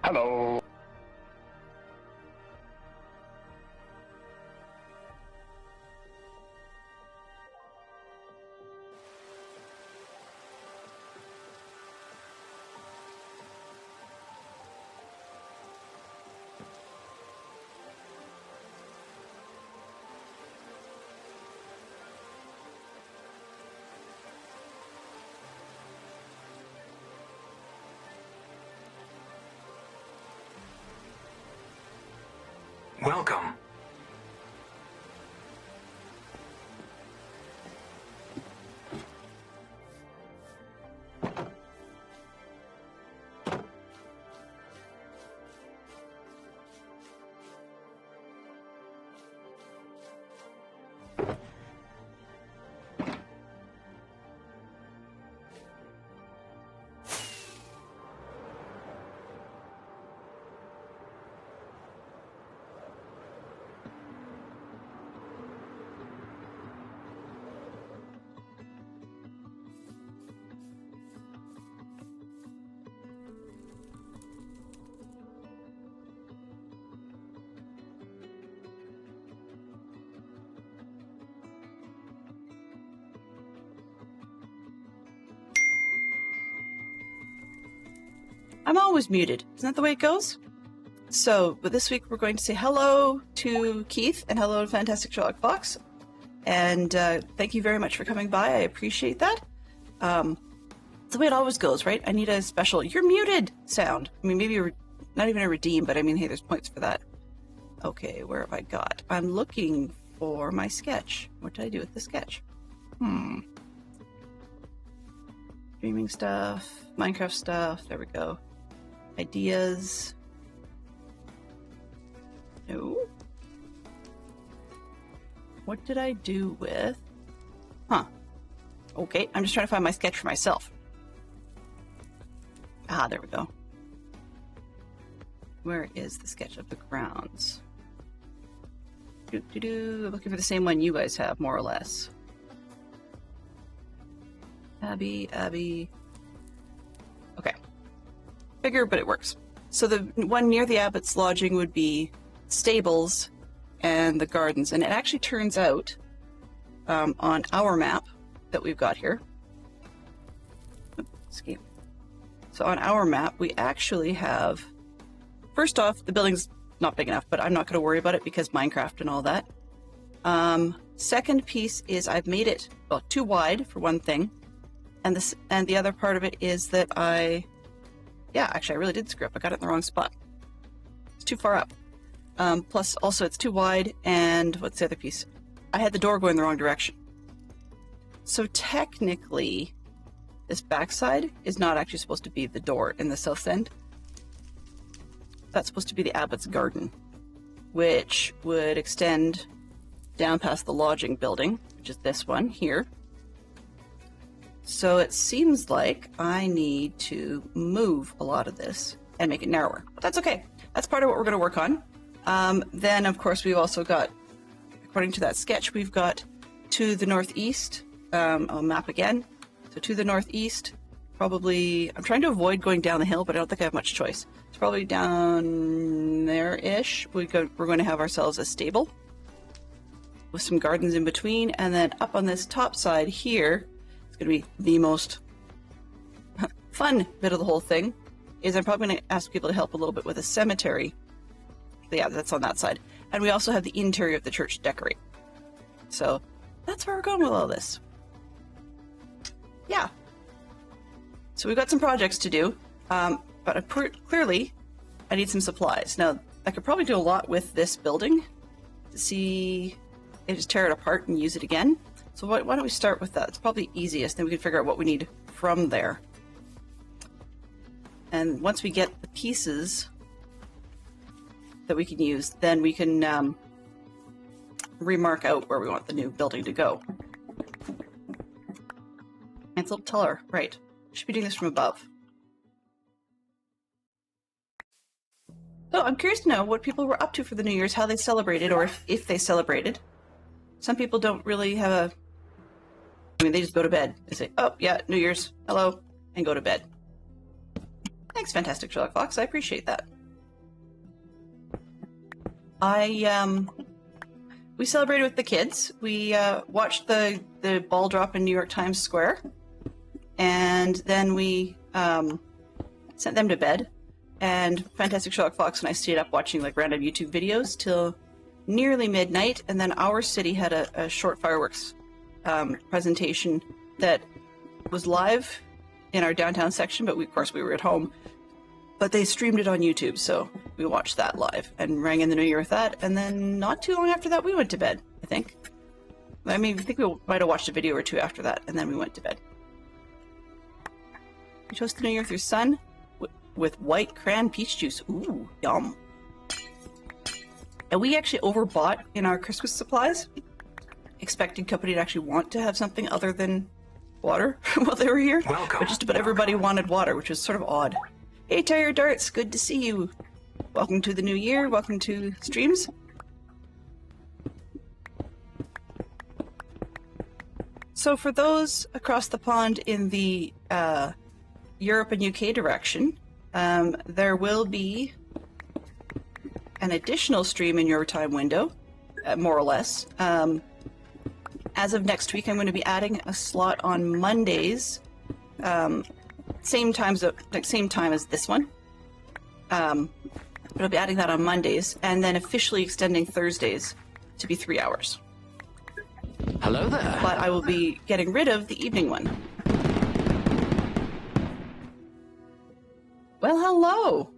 Hello. Welcome. I'm always muted. Isn't that the way it goes? So, but this week we're going to say hello to Keith and hello to Fantastic Sherlock Fox. And thank you very much for coming by. I appreciate that. It's the way it always goes, right? I need a special "you're muted" sound. I mean, maybe not even a redeem, but I mean, hey, there's points for that. Okay, where have I got? I'm looking for my sketch. What did I do with the sketch? Streaming stuff, Minecraft stuff. There we go. Ideas. No. What did I do with? Okay, I'm just trying to find my sketch for myself. Ah, there we go. Where is the sketch of the grounds? I'm looking for the same one you guys have, more or less. Abby. Okay. Bigger, but it works. So the one near the Abbot's lodging would be stables and the gardens. And it actually turns out on our map that we've got here. Escape. So on our map, we actually have, first off, the building's not big enough, but I'm not going to worry about it because Minecraft and all that. Second piece is I've made it, well, too wide for one thing. And the other part of it is that actually I really did screw up. I got it in the wrong spot. It's too far up. Plus also it's too wide, and what's the other piece? I had the door going the wrong direction. So technically, this backside is not actually supposed to be the door in the south end. That's supposed to be the Abbot's garden, which would extend down past the lodging building, which is this one here. So it seems like I need to move a lot of this and make it narrower, but that's okay. That's part of what we're going to work on. Then, of course, we've also got, according to that sketch, we've got to the northeast. I'll map again. So to the northeast, probably, I'm trying to avoid going down the hill, but I don't think I have much choice. It's probably down there-ish. We're going to have ourselves a stable with some gardens in between. And then up on this top side here, it's going to be the most fun bit of the whole thing, is I'm probably going to ask people to help a little bit with a cemetery. Yeah, that's on that side. And we also have the interior of the church to decorate. So that's where we're going with all this. Yeah. So we've got some projects to do, but clearly I need some supplies. Now, I could probably do a lot with this building to see, just tear it apart and use it again. So why don't we start with that? It's probably easiest, then we can figure out what we need from there. And once we get the pieces that we can use, then we can remark out where we want the new building to go. And it's a little taller, right. Should be doing this from above. So I'm curious to know what people were up to for the New Year's, how they celebrated, or if they celebrated. Some people don't really have a... I mean, they just go to bed. They say, oh, yeah, New Year's, hello, and go to bed. Thanks, Fantastic Sherlock Fox. I appreciate that. We celebrated with the kids. We watched the ball drop in New York Times Square, and then we sent them to bed. And Fantastic Sherlock Fox and I stayed up watching like random YouTube videos till nearly midnight, and then our city had a short fireworks presentation that was live in our downtown section, but of course we were at home. But they streamed it on YouTube, so we watched that live and rang in the new year with that. And then not too long after that, we went to bed, I think. I mean, I think we might have watched a video or two after that, and then we went to bed. We toast the new year with your son with white cran peach juice. Ooh, yum. And we actually overbought in our Christmas supplies, expecting company to actually want to have something other than water while they were here. Welcome. But just about everybody wanted water, which was sort of odd. Hey, Terrier Darts, good to see you. Welcome to the new year. Welcome to streams. So for those across the pond in the Europe and UK direction, there will be an additional stream in your time window, more or less. As of next week, I'm going to be adding a slot on Mondays, same time as this one. But I'll be adding that on Mondays, and then officially extending Thursdays to be 3 hours. Hello there. But I will be getting rid of the evening one. Well, hello.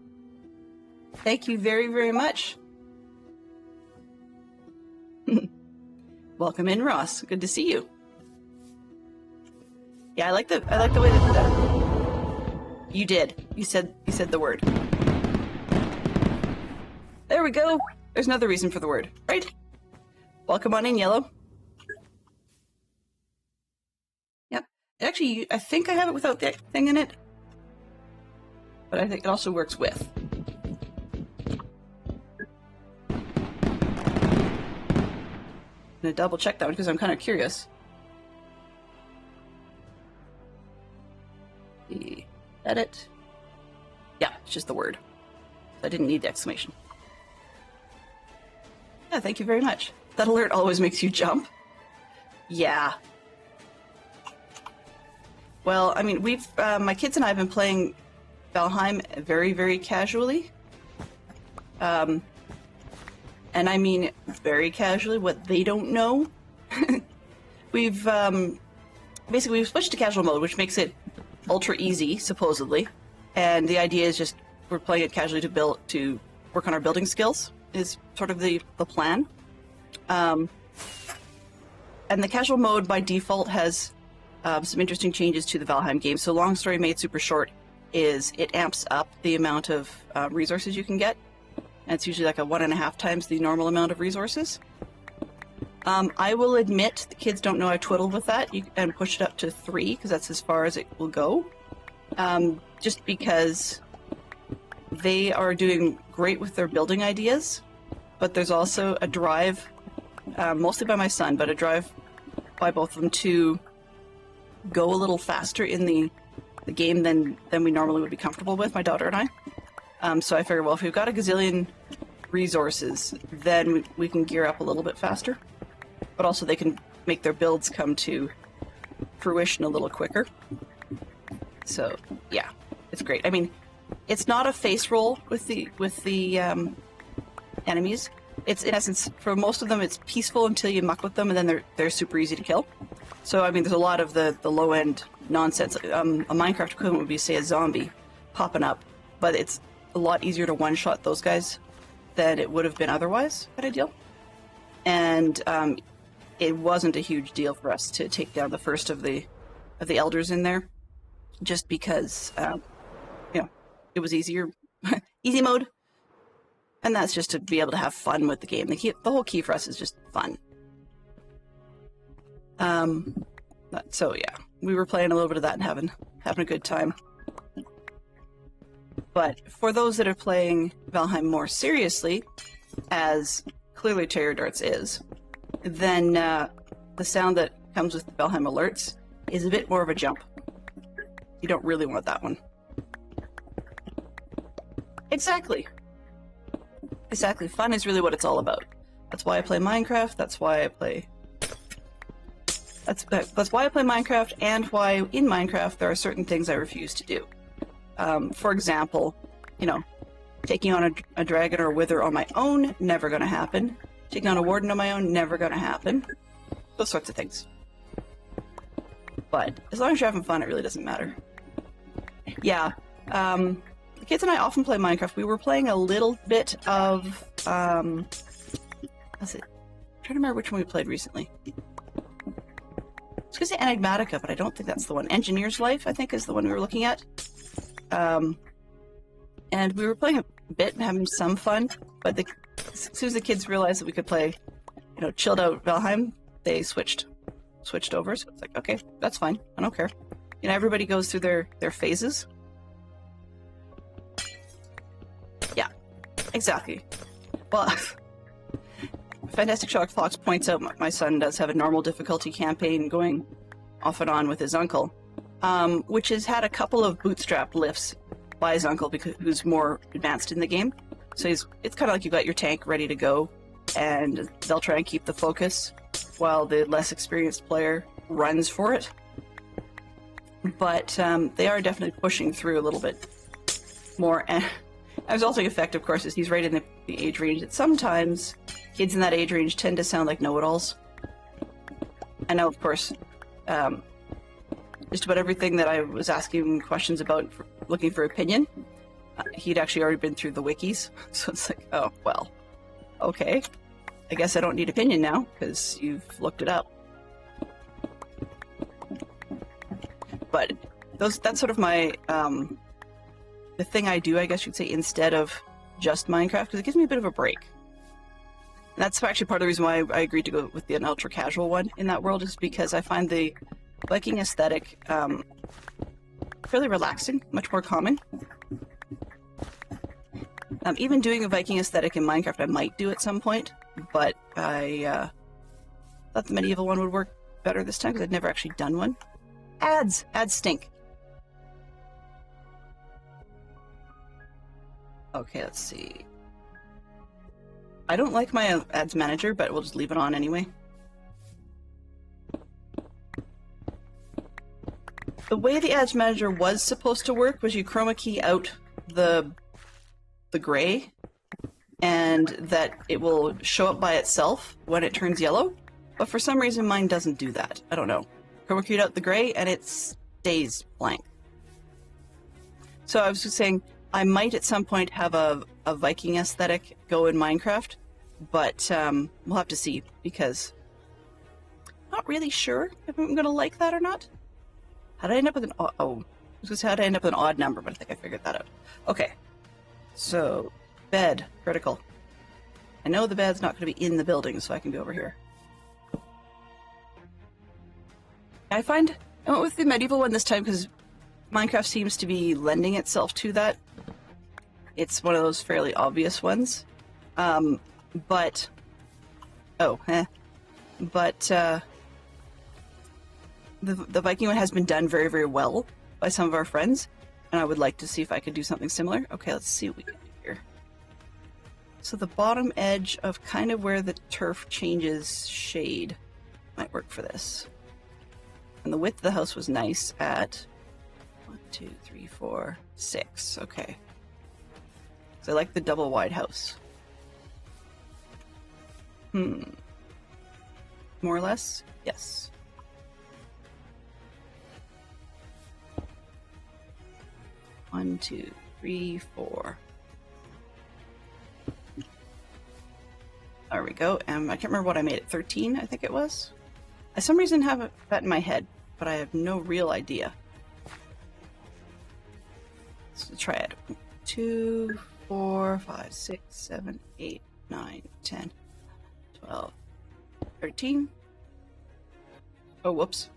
Thank you very, very much. Welcome in, Ross. Good to see you. Yeah, I like the way that you did. You said the word. There we go. There's another reason for the word, right? Welcome on in, Yellow. Yep. Actually, I think I have it without the thing in it, but I think it also works with. I'm gonna double check that one because I'm kind of curious. The edit. Yeah, it's just the word. I didn't need the exclamation. Yeah, thank you very much. That alert always makes you jump. Yeah. Well, I mean, we've my kids and I have been playing Valheim very, very casually. And I mean very casually, what they don't know. We've basically we've switched to casual mode, which makes it ultra easy, supposedly. And the idea is just we're playing it casually to work on our building skills is sort of the plan. And the casual mode by default has some interesting changes to the Valheim game. So long story made super short is it amps up the amount of resources you can get. And it's usually like a 1.5 times the normal amount of resources. I will admit the kids don't know I twiddled with that and pushed it up to 3 because that's as far as it will go. Just because they are doing great with their building ideas, but there's also a drive, mostly by my son, but a drive by both of them to go a little faster in the game than we normally would be comfortable with, my daughter and I. So I figured, well, if we've got a gazillion resources, then we can gear up a little bit faster. But also they can make their builds come to fruition a little quicker. So, yeah, it's great. I mean, it's not a face roll with the enemies. It's, in essence, for most of them, it's peaceful until you muck with them, and then they're super easy to kill. So, I mean, there's a lot of the low-end nonsense. A Minecraft equivalent would be, say, a zombie popping up, but it's a lot easier to one-shot those guys than it would have been otherwise, kind of deal. And it wasn't a huge deal for us to take down the first of the elders in there, just because you know, it was easier, easy mode, and that's just to be able to have fun with the game. The whole key for us is just fun. So yeah, we were playing a little bit of that and having a good time. But for those that are playing Valheim more seriously, as clearly Terrier Darts is, then the sound that comes with the Valheim alerts is a bit more of a jump. You don't really want that one. Exactly. Exactly. Fun is really what it's all about. That's why I play Minecraft. That's why I play... That's why I play Minecraft, and why in Minecraft there are certain things I refuse to do. For example, you know, taking on a dragon or a wither on my own, never gonna happen. Taking on a warden on my own, never gonna happen. Those sorts of things. But as long as you're having fun, it really doesn't matter. Yeah, the kids and I often play Minecraft. We were playing a little bit of, what's it? I'm trying to remember which one we played recently. It's going to say Enigmatica, but I don't think that's the one. Engineer's Life, I think, is the one we were looking at. And we were playing a bit and having some fun, but as soon as the kids realized that we could play, you know, chilled out Valheim, they switched over. So it's like, okay, that's fine. I don't care. You know, everybody goes through their phases. Yeah, exactly. Well, Fantastic Sherlock Fox points out my son does have a normal difficulty campaign going off and on with his uncle, which has had a couple of bootstrap lifts by his uncle who's more advanced in the game. So it's kind of like you got your tank ready to go, and they'll try and keep the focus while the less experienced player runs for it. But they are definitely pushing through a little bit more. And a resulting effect, of course, is he's right in the age range that sometimes kids in that age range tend to sound like know-it-alls. I know, of course, just about everything that I was asking questions about, looking for opinion, he'd actually already been through the wikis. So it's like, oh, well, okay. I guess I don't need opinion now, because you've looked it up. But that's sort of my, the thing I do, I guess you'd say, instead of just Minecraft, because it gives me a bit of a break. And that's actually part of the reason why I agreed to go with an ultra-casual one in that world, is because I find the Viking aesthetic fairly relaxing, much more calming. Even doing a Viking aesthetic in Minecraft I might do at some point, but I thought the medieval one would work better this time because I'd never actually done one. Ads stink. Okay, let's see. I don't like my ads manager, but we'll just leave it on anyway. The way the ads manager was supposed to work was you chroma key out the gray, and that it will show up by itself when it turns yellow. But for some reason mine doesn't do that. I don't know. Chroma keyed out the gray and it stays blank. So I was just saying I might at some point have a Viking aesthetic go in Minecraft, but we'll have to see, because I'm not really sure if I'm going to like that or not. How did I end up with an I was going to say, how did I end up with an odd number, but I think I figured that out. Okay. So, bed, critical. I know the bed's not going to be in the building, so I can go over here. I went with the medieval one this time because Minecraft seems to be lending itself to that. It's one of those fairly obvious ones. The Viking one has been done very, very well by some of our friends, and I would like to see if I could do something similar. Okay, let's see what we can do here. So the bottom edge of kind of where the turf changes shade might work for this. And the width of the house was nice at 1, 2, 3, 4, 6. Okay. So I like the double wide house. More or less? Yes. One, 2, 3, 4. There we go. I can't remember what I made it. 13, I think it was. I, for some reason, have that in my head, but I have no real idea. Let's try it. 2, 4, 5, 6, 7, 8, 9, 10, 12, 13. Oh, whoops.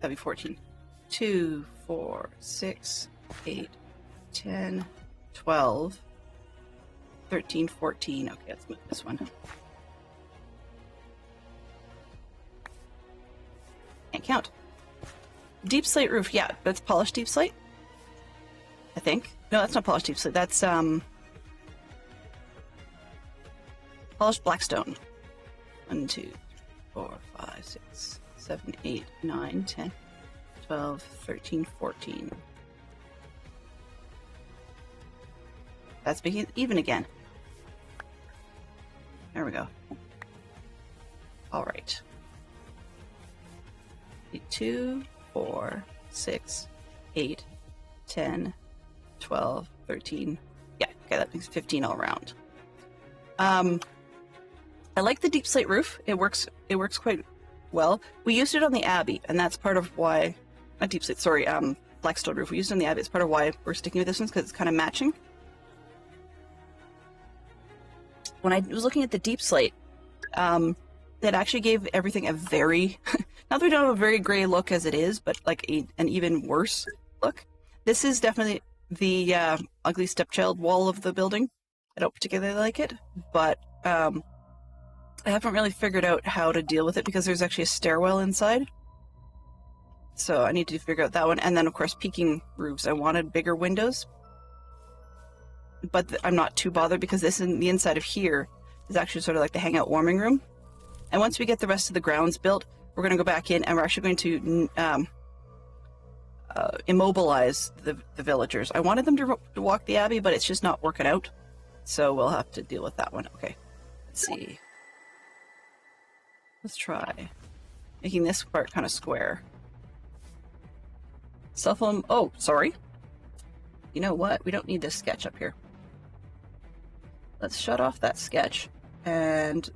That'd be 14. 2, 4, 6, 8, 10, 12, 13, 14. Okay, let's move this one. Can't count. Deep slate roof. Yeah, that's polished deep slate, I think. No, that's not polished deep slate. That's Polished blackstone. 1, 2, 4, 5, 6, 7, 8, 9, 10, 12, 13, 14. That's making it even again. There we go. All right. 2, 4, 6, 8, 10, 12, 13. Yeah, okay, that makes 15 all around. I like the deep slate roof. It works quite well. We used it on the Abbey, and that's part of why, not deep slate, sorry, blackstone roof. We used it on the Abbey. It's part of why we're sticking with this one, because it's kind of matching. When I was looking at the deep slate, that actually gave everything a very, not that we don't have a very gray look as it is, but like an even worse look. This is definitely the ugly stepchild wall of the building. I don't particularly like it, but I haven't really figured out how to deal with it because there's actually a stairwell inside. So I need to figure out that one. And then, of course, peaking roofs. I wanted bigger windows, but I'm not too bothered because this in the inside of here is actually sort of like the hangout warming room. And once we get the rest of the grounds built, we're going to go back in and we're actually going to immobilize the villagers. I wanted them to walk the Abbey, but it's just not working out. So we'll have to deal with that one. Okay, let's see. Let's try making this part kind of square. Cell phone. Oh, sorry. You know what? We don't need this sketch up here. Let's shut off that sketch and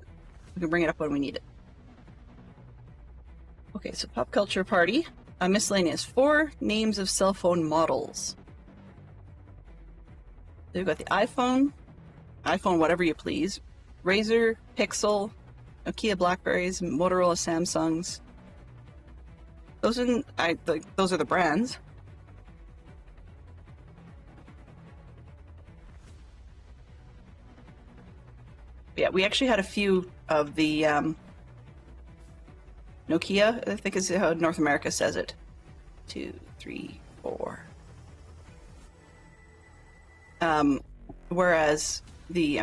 we can bring it up when we need it. Okay, so pop culture party. Miscellaneous. 4 names of cell phone models. So we've got the iPhone whatever you please, Razr, Pixel, Nokia Blackberries, Motorola Samsungs. Those are the brands. Yeah, we actually had a few of the Nokia, I think is how North America says it. 2, 3, 4. Whereas the the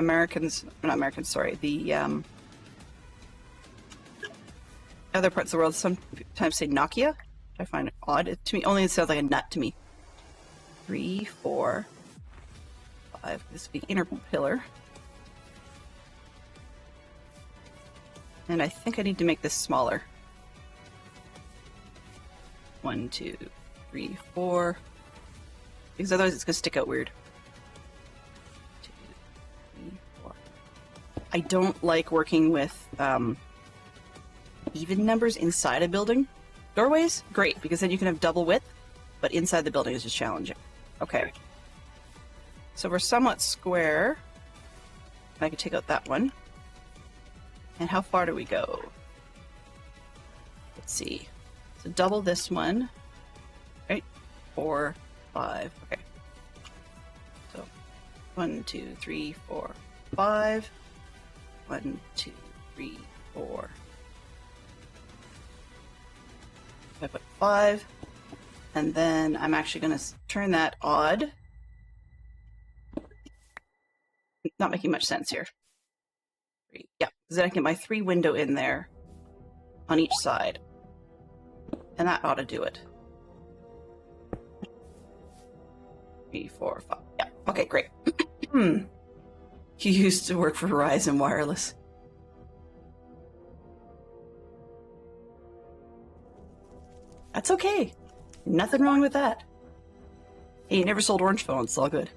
other parts of the world sometimes say Nokia, which I find odd. To me, only it sounds like a nut to me. 3, 4, 5. This would be inner pillar. And I think I need to make this smaller. 1, 2, 3, 4. Because otherwise it's going to stick out weird. 2, 3, 4. I don't like working with even numbers inside a building. Doorways, great, because then you can have double width, but inside the building is just challenging. Okay. So we're somewhat square. I can take out that one. And how far do we go? Let's see. So double this one. Right? 4, 5. Okay. So 1, 2, 3, 4, 5. 1, 2, 3, 4. I put 5. And then I'm actually going to turn that odd. Not making much sense here. Yeah, because then I can get my 3 window in there on each side. And that ought to do it. 3, 4, 5. Yeah, okay, great. You used to work for Verizon Wireless. That's okay. Nothing wrong with that. Hey, you never sold orange phones, it's all good.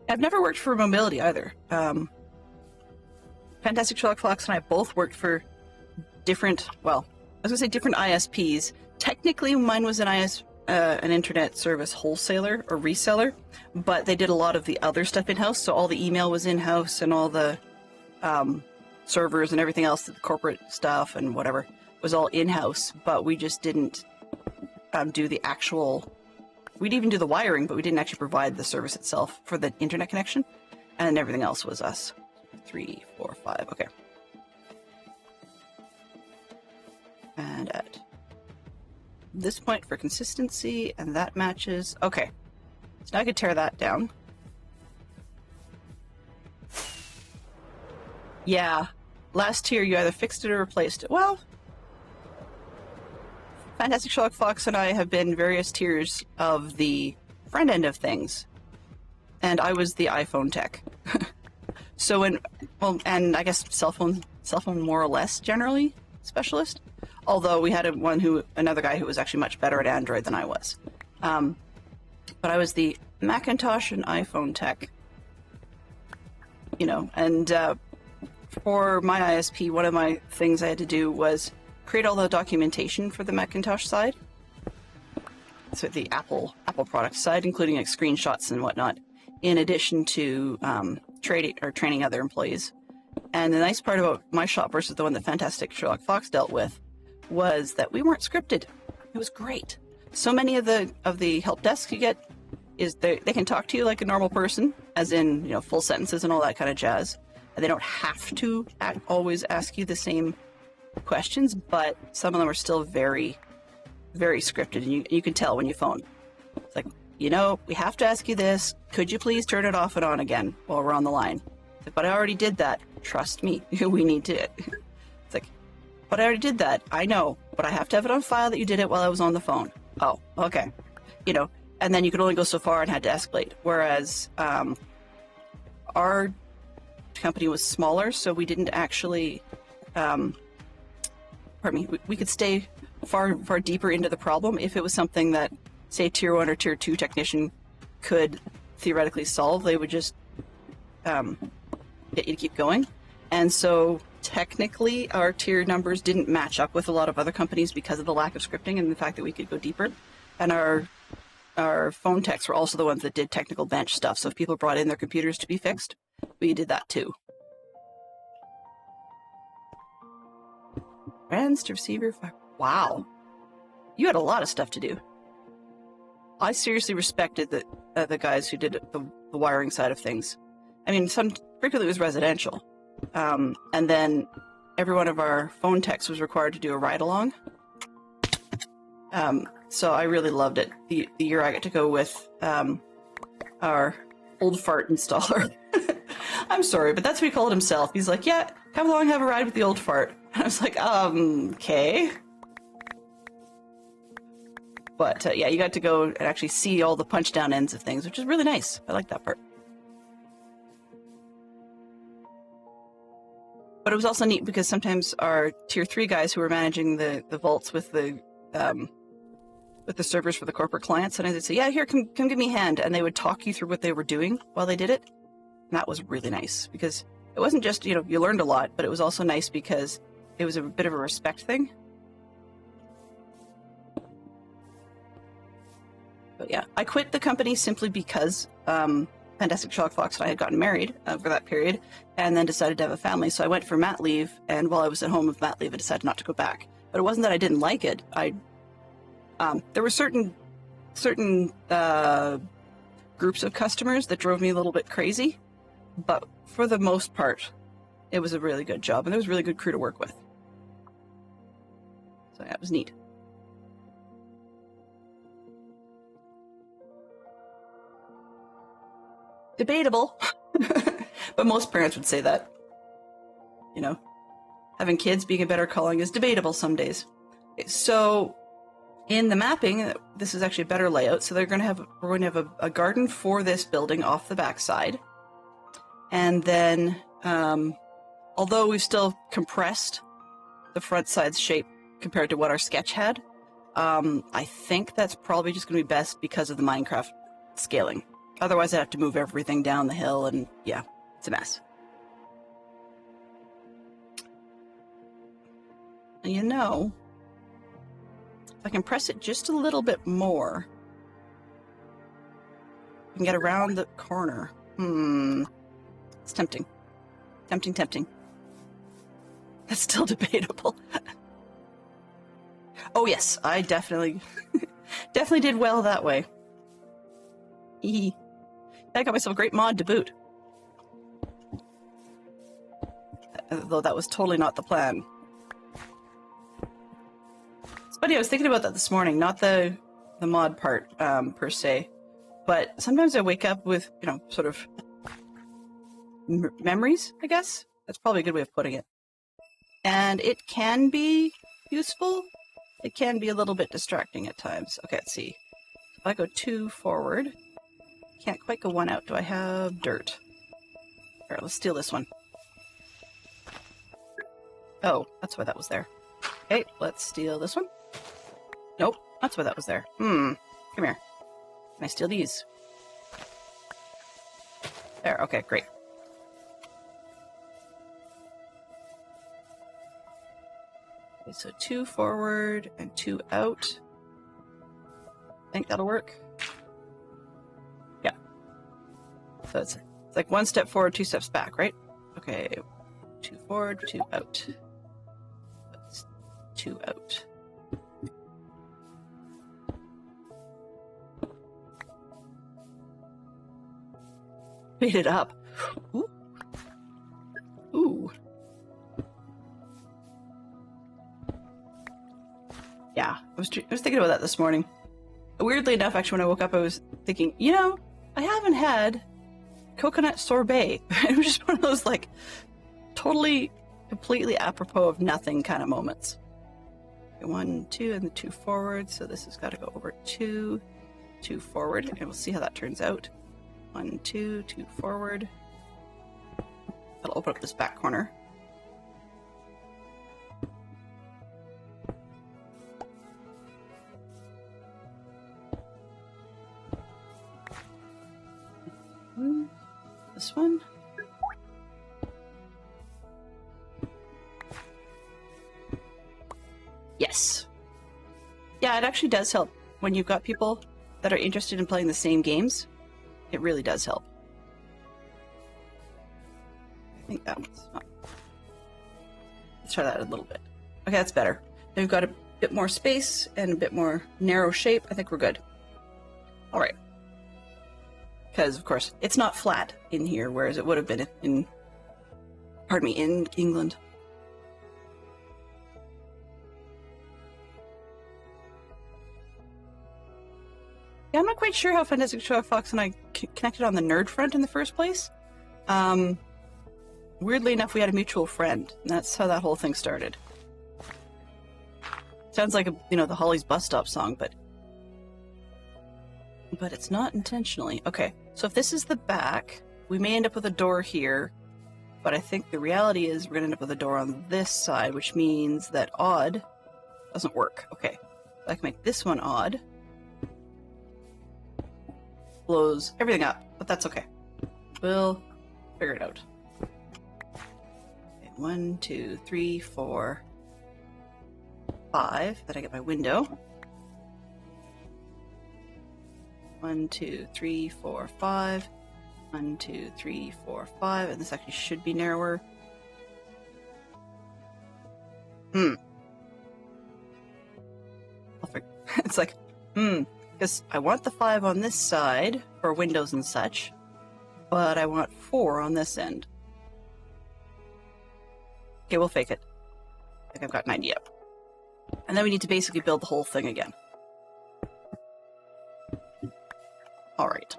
I've never worked for mobility either. Fantastic Sherlock Fox and I both worked for different, well, I was going to say different ISPs. Technically, mine was an internet service wholesaler or reseller, but they did a lot of the other stuff in-house, so all the email was in-house and all the servers and everything else, the corporate stuff and whatever, was all in-house, but we just didn't do the actual... We'd even do the wiring, but we didn't actually provide the service itself for the internet connection, and everything else was us. 3, 4, 5, okay. And at this point for consistency, and that matches. Okay, so now I could tear that down. Yeah. Last tier, you either fixed it or replaced it. Well, Fantastic Sherlock Fox and I have been various tiers of the front end of things, and I was the iPhone tech. So well, and I guess cell phone more or less generally specialist. Although we had another guy who was actually much better at Android than I was. But I was the Macintosh and iPhone tech. And for my ISP, one of my things I had to do was create all the documentation for the Macintosh side. So the Apple product side, including like screenshots and whatnot, in addition to training other employees. And the nice part about my shop versus the one that Fantastic Sherlock Fox dealt with was that we weren't scripted. It was great. So many of the help desks you get is they can talk to you like a normal person, as in full sentences and all that kind of jazz. And they don't have to always ask you the same questions, but some of them are still very, very scripted, and you can tell when you phone. It's like, we have to ask you this. Could you please turn it off and on again while we're on the line? It's like, but I already did that. Trust me, we need to. It's like, but I already did that. I know, but I have to have it on file that you did it while I was on the phone. Oh, okay. And then you could only go so far and had to escalate. Whereas our company was smaller, so we didn't actually, we could stay far deeper into the problem if it was something that, say, tier 1 or tier 2 technician could theoretically solve. They would just get you to keep going. And so technically our tier numbers didn't match up with a lot of other companies because of the lack of scripting and the fact that we could go deeper. And our phone techs were also the ones that did technical bench stuff. So if people brought in their computers to be fixed, we did that too. Brands to receiver. Wow. You had a lot of stuff to do. I seriously respected the guys who did the wiring side of things. I mean, frequently it was residential. And then every one of our phone techs was required to do a ride-along. So I really loved it. The year I got to go with our old fart installer. I'm sorry, but that's what he called himself. He's like, yeah, come along, have a ride with the old fart. And I was like, okay. But yeah, you got to go and actually see all the punch down ends of things, which is really nice. I like that part. But it was also neat because sometimes our tier 3 guys who were managing the vaults with the servers for the corporate clients, and they'd say, yeah, here, come give me a hand. And they would talk you through what they were doing while they did it. And that was really nice because it wasn't just, you learned a lot, but it was also nice because it was a bit of a respect thing. But yeah, I quit the company simply because Fantastic Sherlock Fox and I had gotten married for that period and then decided to have a family. So I went for mat leave, and while I was at home with mat leave, I decided not to go back. But it wasn't that I didn't like it. There were certain groups of customers that drove me a little bit crazy, but for the most part, it was a really good job, and there was a really good crew to work with. So yeah, it was neat. Debatable, but most parents would say that. Having kids being a better calling is debatable some days. So in the mapping, this is actually a better layout. So we're going to have a garden for this building off the backside. And then, although we've still compressed the front side's shape compared to what our sketch had, I think that's probably just going to be best because of the Minecraft scaling. Otherwise, I'd have to move everything down the hill, and yeah, it's a mess. And if I can press it just a little bit more, I can get around the corner. It's tempting. Tempting. That's still debatable. Oh yes, I definitely did well that way. I got myself a great mod to boot. Though that was totally not the plan. It's funny, I was thinking about that this morning, not the mod part per se, but sometimes I wake up with, sort of memories, I guess, That's probably a good way of putting it. And it can be useful. It can be a little bit distracting at times. Okay, let's see. If I go 2 forward, can't quite go 1 out. Do I have dirt? Alright, let's steal this one. Oh, that's why that was there. Okay, let's steal this one. Nope, that's why that was there. Come here. Can I steal these? There, okay, great. Okay, so 2 forward and 2 out. I think that'll work. Yeah. So it's like 1 step forward, 2 steps back, right? Okay, 2 forward, 2 out. 2 out. Made it up. Ooh. Ooh. Yeah, I was thinking about that this morning. Weirdly enough, actually, when I woke up, I was thinking, you know, I haven't had coconut sorbet. It was just one of those, like, totally, completely apropos of nothing kind of moments. Okay, 1, 2, and the 2 forward. So this has got to go over 2, 2 forward, and we'll see how that turns out. 1, 2, 2 forward. I'll open up this back corner. This one. Yes. Yeah, it actually does help when you've got people that are interested in playing the same games. It really does help. I think that one's fine. Let's try that a little bit. Okay, that's better. Now we've got a bit more space and a bit more narrow shape. I think we're good. All right. Because, of course, it's not flat in here, whereas it would have been in England. Yeah, I'm not quite sure how Fantastic Show Fox and I connected on the nerd front in the first place. Weirdly enough, we had a mutual friend, and that's how that whole thing started. Sounds like the Holly's Bus Stop song, but it's not intentionally. Okay, so if this is the back, we may end up with a door here, but I think the reality is we're going to end up with a door on this side, which means that odd doesn't work. Okay, so I can make this one odd. Blows everything up, but that's okay. We'll figure it out. Okay, 1, 2, 3, 4, 5. Then I get my window. 1, 2, 3, 4, 5. 1, 2, 3, 4, 5. And this actually should be narrower. It's like, because I want the 5 on this side for windows and such, but I want 4 on this end. Okay, we'll fake it. I think I've got an idea. And then we need to basically build the whole thing again. All right.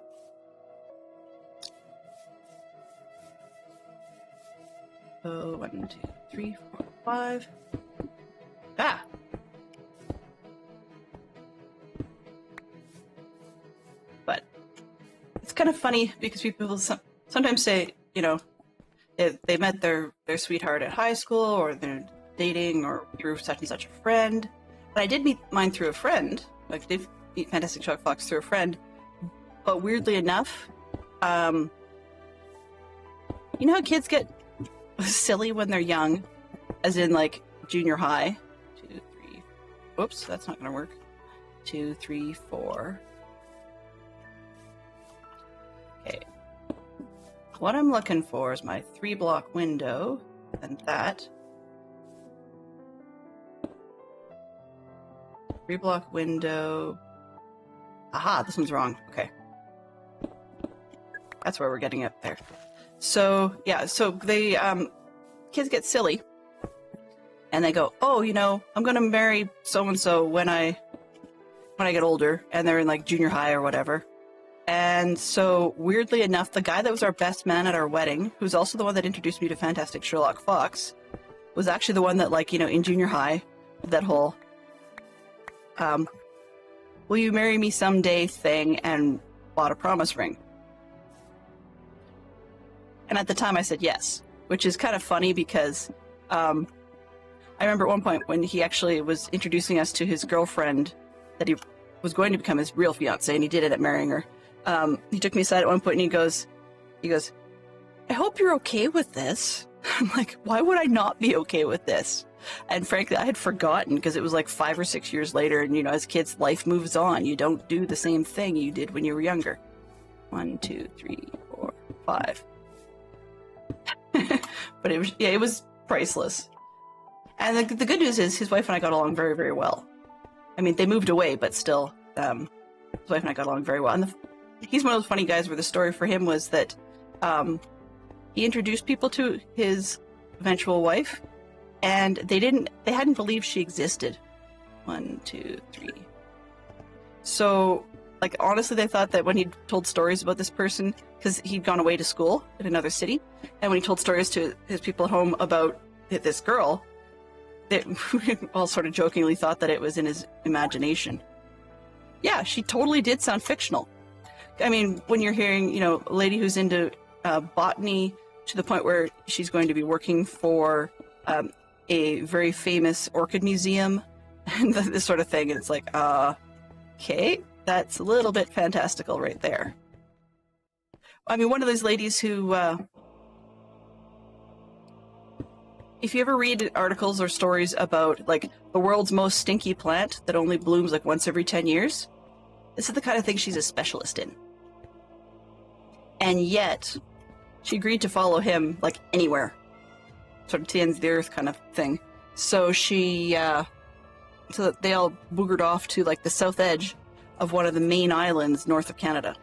So 1, 2, 3, 4, 5. Ah! But it's kind of funny because people sometimes say, they met their sweetheart at high school, or they're dating, or through such and such a friend. And I did meet mine through a friend. Like, I did meet Fantastic Shock Fox through a friend. But weirdly enough, you know how kids get silly when they're young, as in like junior high? 2, 3. Whoops, that's not going to work. 2, 3, 4. Okay. What I'm looking for is my 3-block window, and that. 3-block window. Aha, this one's wrong. Okay. That's where we're getting up there. So, yeah, so they, kids get silly, and they go, oh, I'm going to marry so-and-so when I get older, and they're in, like, junior high or whatever. And so, weirdly enough, the guy that was our best man at our wedding, who's also the one that introduced me to Fantastic Sherlock Fox, was actually the one that, like, you know, in junior high, that whole, will you marry me someday thing, and bought a promise ring. And at the time I said yes, which is kind of funny because I remember at one point when he actually was introducing us to his girlfriend that he was going to become his real fiance, and he did end up marrying her. He took me aside at one point and he goes, I hope you're okay with this. I'm like, why would I not be okay with this? And frankly, I had forgotten because it was like 5 or 6 years later, and you know, as kids, life moves on. You don't do the same thing you did when you were younger. 1, 2, 3, 4, 5. But it was priceless. And the good news is his wife and I got along very, very well. I mean, they moved away, but still, his wife and I got along very well. And he's one of those funny guys where the story for him was that he introduced people to his eventual wife, and they hadn't believed she existed. 1, 2, 3. So, like, honestly, they thought that when he told stories about this person, because he'd gone away to school in another city, and when he told stories to his people at home about this girl, they all sort of jokingly thought that it was in his imagination. Yeah, she totally did sound fictional. I mean, when you're hearing, you know, a lady who's into botany to the point where she's going to be working for a very famous orchid museum and this sort of thing, and it's like, okay, that's a little bit fantastical right there. I mean, one of those ladies who, if you ever read articles or stories about, like, the world's most stinky plant that only blooms, like, once every 10 years, this is the kind of thing she's a specialist in. And yet, she agreed to follow him, like, anywhere. Sort of to the ends of the earth kind of thing. So so they all boogered off to, like, the south edge of one of the main islands north of Canada.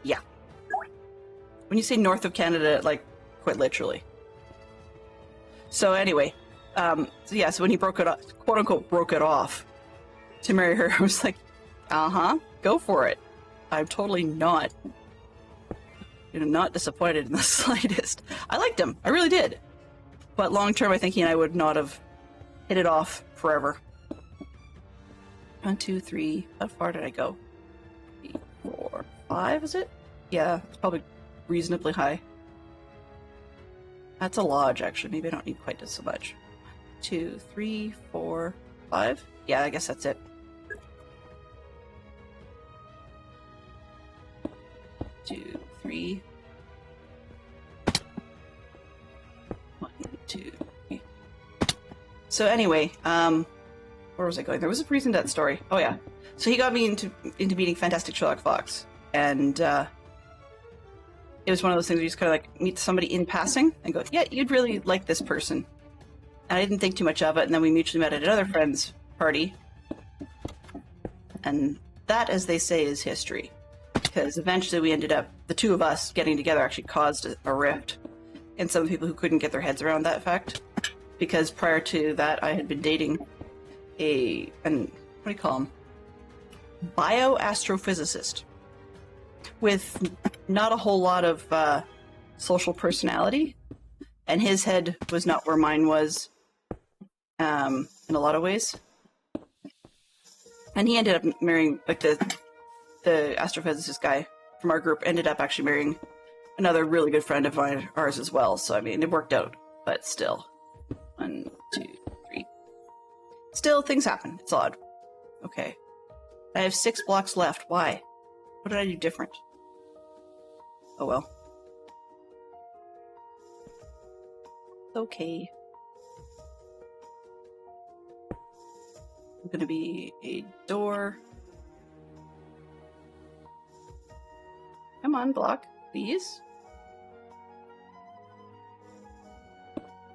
Yeah. When you say north of Canada, like, quite literally. So anyway, so when he broke it off, quote unquote, broke it off to marry her, I was like, go for it. I'm totally not, not disappointed in the slightest. I liked him. I really did. But long term, I think he and I would not have hit it off forever. 1, 2, 3. How far did I go? 3, 4, 5, is it? Yeah, it's probably reasonably high. That's a lodge, actually. Maybe I don't need quite so much. 2, 3, 4, 5. Yeah, I guess that's it. Two, 3. 1, 2, 3. So anyway, where was I going? There was a reason to that story. Oh yeah. So he got me into meeting Fantastic Sherlock Fox, and it was one of those things where you just kind of like meet somebody in passing and go, yeah, you'd really like this person. And I didn't think too much of it, and then we mutually met at another friend's party. And that, as they say, is history. Because eventually we ended up, the two of us getting together actually caused a rift in some people who couldn't get their heads around that fact. Because prior to that, I had been dating what do you call him? Bioastrophysicist. With not a whole lot of social personality, and his head was not where mine was in a lot of ways. And he ended up marrying, like, the astrophysicist guy from our group ended up actually marrying another really good friend of ours as well. So I mean, it worked out, but still. 1, 2, 3. Still, things happen. It's odd. Okay. I have 6 blocks left. Why? What did I do different? Oh well. Okay. I'm gonna be a door. Come on, block, please.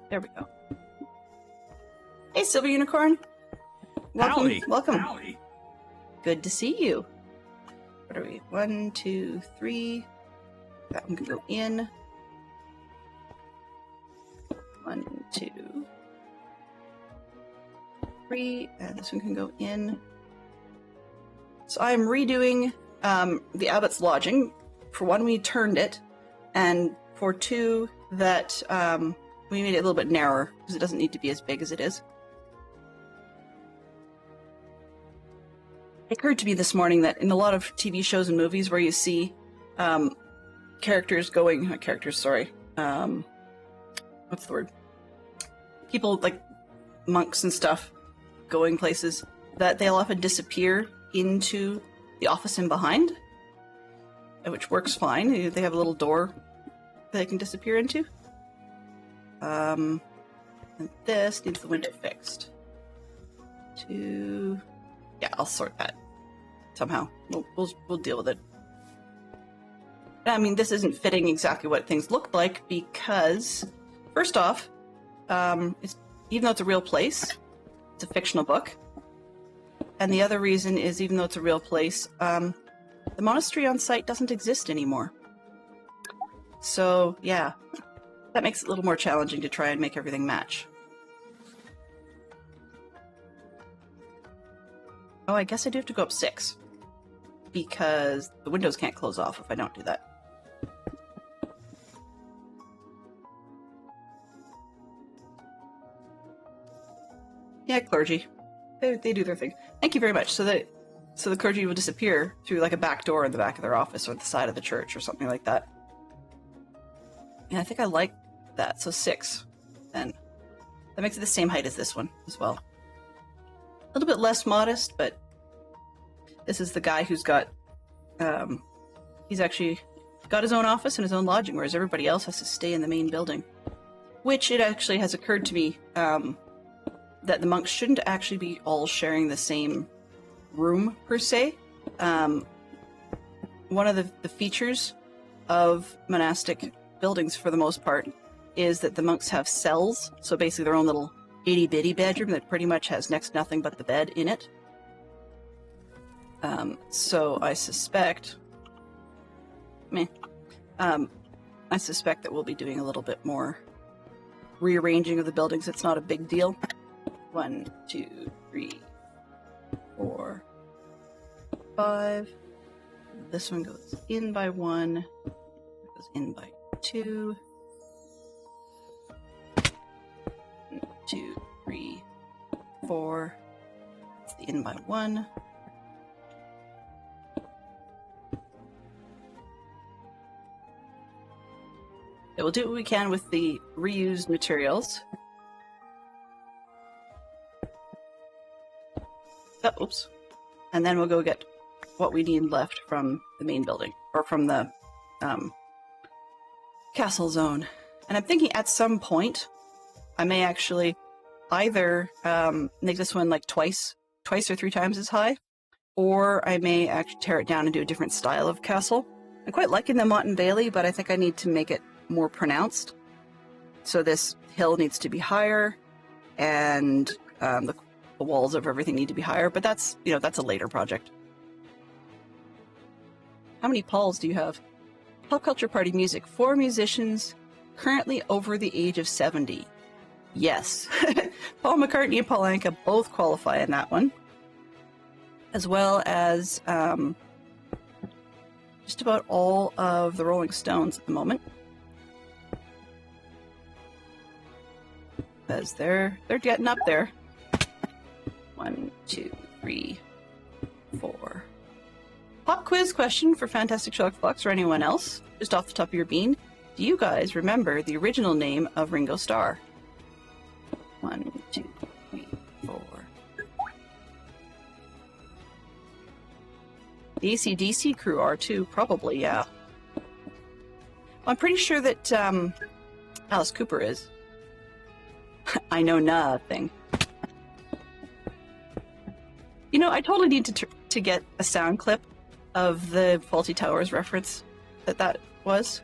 There we go. Hey, Silver Unicorn. Welcome. Howdy. Welcome. Howdy. Good to see you. What are we? 1, 2, 3. That one can go in. 1, 2, 3. And this one can go in. So I'm redoing the Abbot's lodging. For one, we turned it, and for two, that we made it a little bit narrower because it doesn't need to be as big as it is. It occurred to me this morning that in a lot of TV shows and movies where you see characters going, not characters, sorry, what's the word? People like monks and stuff going places, that they'll often disappear into the office and behind, which works fine. They have a little door that they can disappear into. And this needs the window fixed. Yeah, I'll sort that somehow. We'll deal with it. I mean, this isn't fitting exactly what things look like because, first off, even though it's a real place, it's a fictional book. And the other reason is, even though it's a real place, the monastery on site doesn't exist anymore. So, yeah, that makes it a little more challenging to try and make everything match. Oh, I guess I do have to go up 6, because the windows can't close off if I don't do that. Yeah, clergy. They do their thing. Thank you very much. So the clergy will disappear through like a back door in the back of their office or the side of the church or something like that. And I think I like that. So 6. Then that makes it the same height as this one as well. A little bit less modest, but this is the guy who's got, he's actually got his own office and his own lodging, whereas everybody else has to stay in the main building. Which it actually has occurred to me that the monks shouldn't actually be all sharing the same room, per se. One of the features of monastic buildings, for the most part, is that the monks have cells, so basically their own little itty-bitty bedroom that pretty much has next to nothing but the bed in it. So I suspect... I suspect that we'll be doing a little bit more rearranging of the buildings. It's not a big deal. 1, 2, 3, 4, 5. This one goes in by 1. Goes in by 2. 2, 3, 4. It's the in by 1. We'll do what we can with the reused materials. Oh, oops. And then we'll go get what we need left from the main building, or from the castle zone. And I'm thinking at some point, I may actually either make this one like twice or 3 times as high, or I may actually tear it down and do a different style of castle. I'm quite liking the Motte and Bailey, but I think I need to make it more pronounced. So this hill needs to be higher, and the walls of everything need to be higher, but that's, you know, that's a later project. How many Pauls do you have? Pop Culture Party Music. 4 musicians currently over the age of 70. Yes. Paul McCartney and Paul Anka both qualify in that one. As well as just about all of the Rolling Stones at the moment. Because they're getting up there. 1, 2, 3, 4. Pop quiz question for Fantastic Sherlock Fox or anyone else, just off the top of your bean. Do you guys remember the original name of Ringo Starr? 1, 2, 3, 4. The AC/DC crew are too, probably, yeah. I'm pretty sure that Alice Cooper is. I know nothing. You know, I totally need to get a sound clip of the Fawlty Towers reference that was.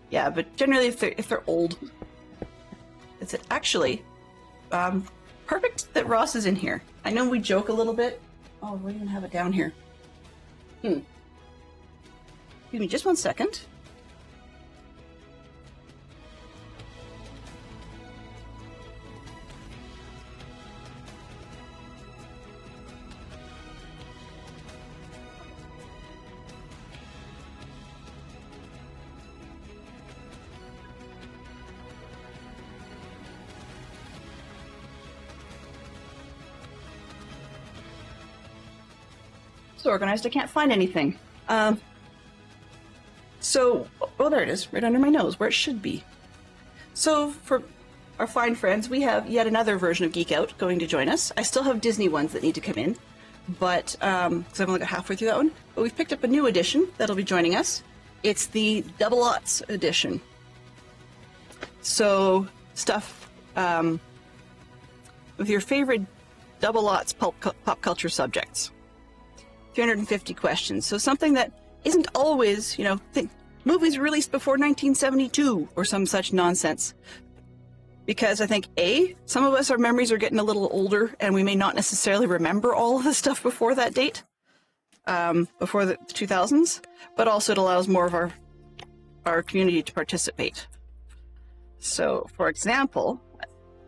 Yeah, but generally, if they're old, it's actually perfect that Ross is in here. I know we joke a little bit. Oh, we even have it down here. Excuse me, just 1 second. disorganized. I can't find anything. So, oh, there it is, right under my nose, where it should be. So, for our fine friends, we have yet another version of Geek Out going to join us. I still have Disney ones that need to come in, but because I've only got halfway through that one. But we've picked up a new edition that'll be joining us. It's the Double Aughts edition. So, stuff with your favorite Double Aughts pop culture subjects. 350 questions. So something that isn't always, you know, movies released before 1972 or some such nonsense. Because I think, A, some of us, our memories are getting a little older and we may not necessarily remember all of the stuff before that date, before the 2000s, but also it allows more of our community to participate. So, for example,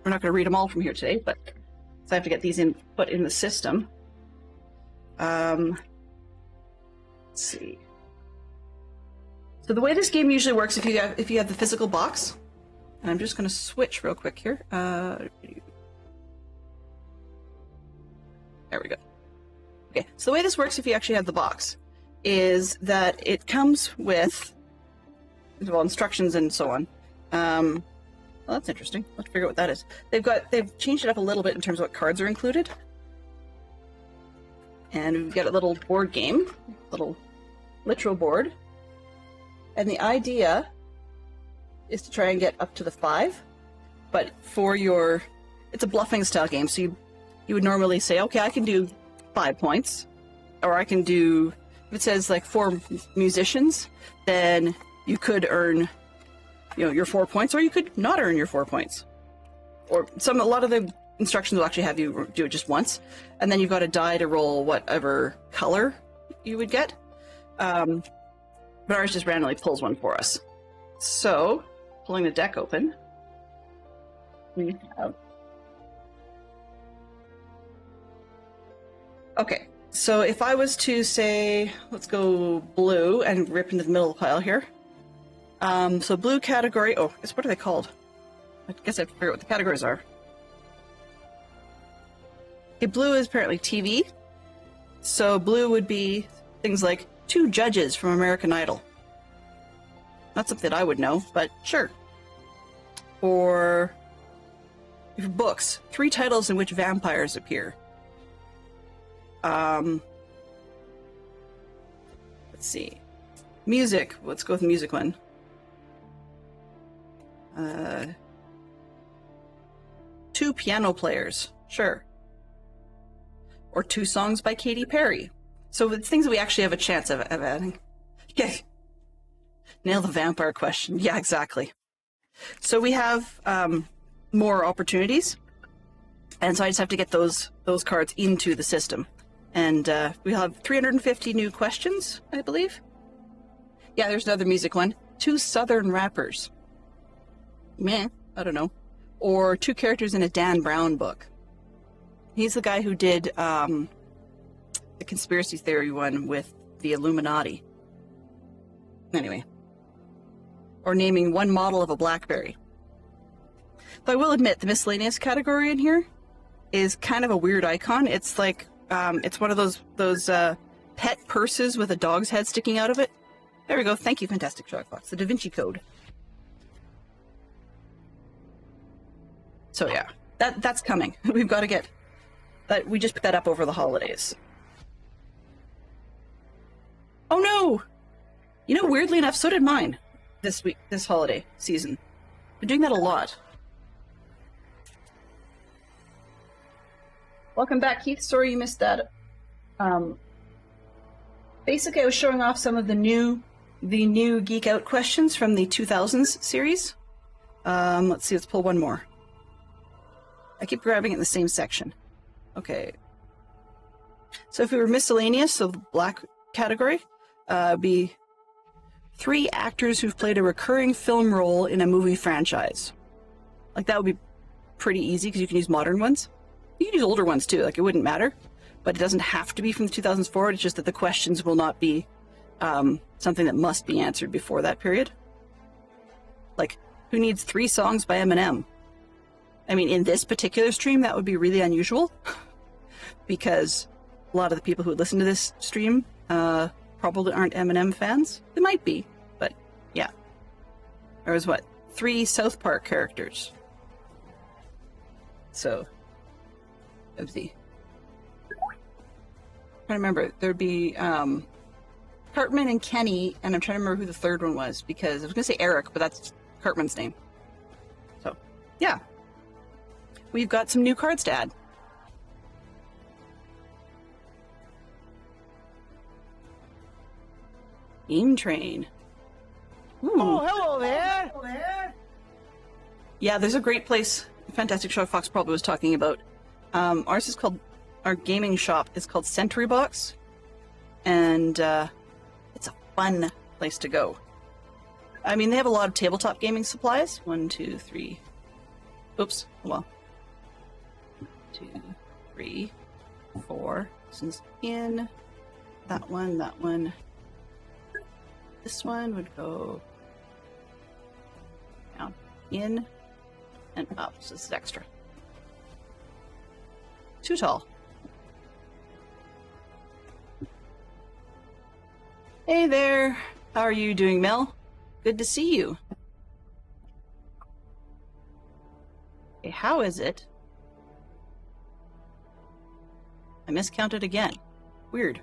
we're not going to read them all from here today, but so I have to get these put in the system. Let's see. So the way this game usually works, if you have the physical box, and I'm just going to switch real quick here. There we go. Okay, so the way this works, if you actually have the box, is that it comes with, well, instructions and so on. Well, that's interesting. Let's figure out what that is. They've changed it up a little bit in terms of what cards are included. And we've got a little board game, little literal board. And the idea is to try and get up to the 5. But it's a bluffing style game. So you would normally say, okay, I can do 5 points. Or I can do, if it says like 4 musicians, then you could earn, you know, your 4 points, or you could not earn your 4 points. Or a lot of the instructions will actually have you do it just once, and then you've got a die to roll whatever color you would get. But ours just randomly pulls one for us. So, pulling the deck open, we have... Okay, so if I was to say, let's go blue and rip into the middle of the pile here. So blue category, what are they called? I guess I have to figure out what the categories are. Okay, blue is apparently TV. So blue would be things like 2 judges from American Idol. Not something that I would know, but sure. Or books, 3 titles in which vampires appear. Let's see. Music, let's go with the music one. 2 piano players, sure. Or 2 songs by Katy Perry. So it's things that we actually have a chance of adding. Yeah. Nail the vampire question. Yeah, exactly. So we have more opportunities. And so I just have to get those cards into the system. And we'll have 350 new questions, I believe. Yeah, there's another music one. 2 Southern rappers. Meh, I don't know. Or 2 characters in a Dan Brown book. He's the guy who did the conspiracy theory one with the Illuminati. Anyway. Or naming 1 model of a BlackBerry. But I will admit, the miscellaneous category in here is kind of a weird icon. It's like, it's one of those pet purses with a dog's head sticking out of it. There we go. Thank you, Fantastic Shockbox. The Da Vinci Code. So yeah, that's coming. We've got to get that. We just put that up over the holidays. Oh no! You know, weirdly enough, so did mine this holiday season. Been doing that a lot. Welcome back, Keith. Sorry you missed that. Basically, I was showing off some of the new Geek Out questions from the 2000s series. Let's see, let's pull one more. I keep grabbing it in the same section. Okay. So if we were miscellaneous, so the black category, be 3 actors who've played a recurring film role in a movie franchise. Like, that would be pretty easy because you can use modern ones. You can use older ones too, like it wouldn't matter. But it doesn't have to be from the 2000s forward, it's just that the questions will not be something that must be answered before that period. Like, who needs 3 songs by Eminem? I mean, in this particular stream, that would be really unusual. Because a lot of the people who would listen to this stream probably aren't Eminem fans. They might be, but yeah. There was, what, 3 South Park characters. So, oopsie. I'm trying to remember. There'd be Cartman and Kenny, and I'm trying to remember who the third one was, because I was going to say Eric, but that's Cartman's name. So, yeah. We've got some new cards to add. Game Train. Ooh. Oh, hello there. Hello there. Yeah, there's a great place Fantastic Show Fox probably was talking about. Ours is called, our gaming shop is called Century Box, and it's a fun place to go. I mean, they have a lot of tabletop gaming supplies. 1, 2, 3. Oops. Well. 2, 3, 4. This one's in. That one. That one. This one would go down, in, and up. So this is extra. Too tall. Hey there. How are you doing, Mel? Good to see you. Okay, how is it? I miscounted again. Weird.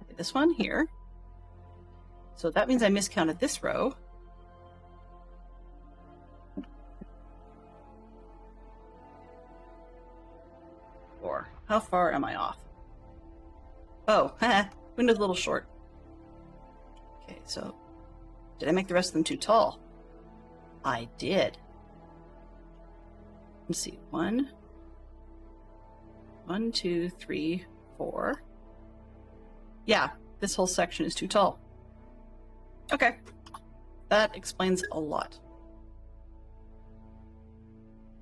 Okay, this one here. So that means I miscounted this row. Or how far am I off? Oh, window's a little short. Okay, so did I make the rest of them too tall? I did. Let's see. 1, 2, 3, 4. Yeah, this whole section is too tall. Okay, that explains a lot.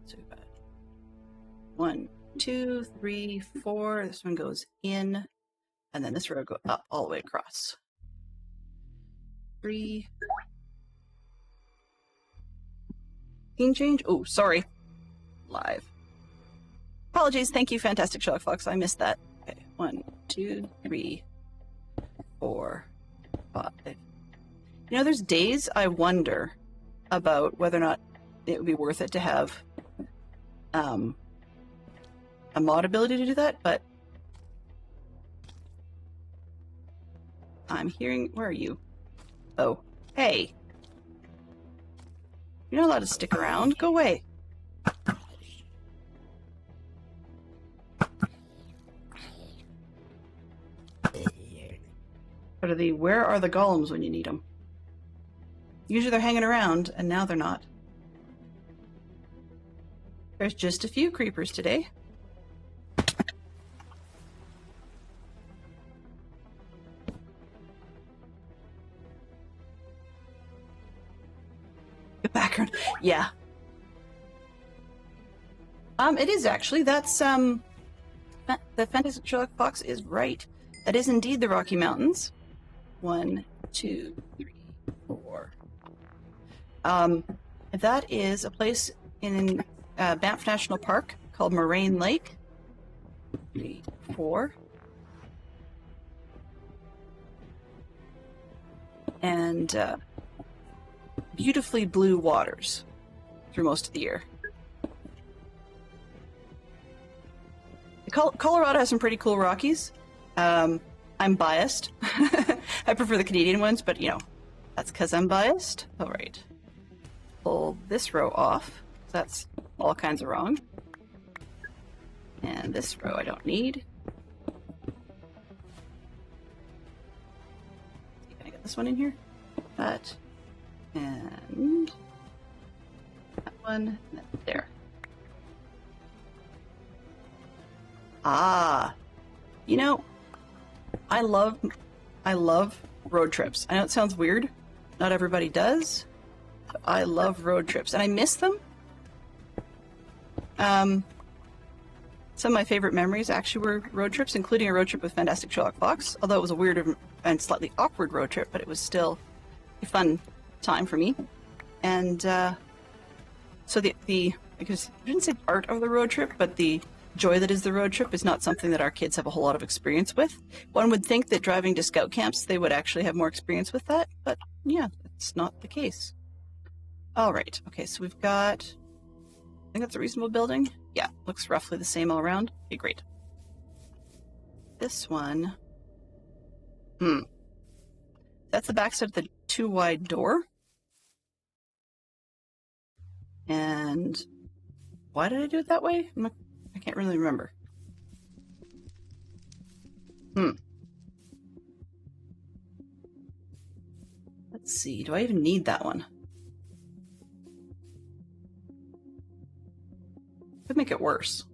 So we've got 1, 2, 3, 4. This one goes in, and then this row goes up all the way across. 3. Scene change? Oh, sorry. Live. Apologies. Thank you, Fantastic Sherlock Fox. I missed that. Okay, 1, 2, 3, 4, 5. You know, there's days I wonder about whether or not it would be worth it to have a mod ability to do that, but I'm hearing... Where are you? Oh, hey. You're not allowed to stick around. Go away. Where are the golems when you need them? Usually they're hanging around, and now they're not. There's just a few creepers today. The background, yeah. It is actually. That's the Fantastic Sherlock Fox is right. That is indeed the Rocky Mountains. 1, 2, 3, 4. That is a place in Banff National Park called Moraine Lake. 3, 4. And beautifully blue waters through most of the year. Colorado has some pretty cool Rockies. I'm biased. I prefer the Canadian ones, but you know, that's because I'm biased. All right. Pull this row off. That's all kinds of wrong. And this row I don't need. Can I get this one in here? That. And that one. And there. Ah. You know, I love road trips. I know it sounds weird. Not everybody does. But I love road trips, and I miss them. Some of my favorite memories actually were road trips, including a road trip with Fantastic Sherlock Fox. Although it was a weird and slightly awkward road trip, but it was still a fun time for me. And so because I didn't say part of the road trip, but the joy that is the road trip is not something that our kids have a whole lot of experience with. One would think that driving to scout camps, they would actually have more experience with that, but yeah, that's not the case. All right, okay, so we've got, I think that's a reasonable building. Yeah, looks roughly the same all around. Okay, great. This one, that's the backside of the too wide door. And why did I do it that way? I can't really remember. Let's see, do I even need that one? Could make it worse.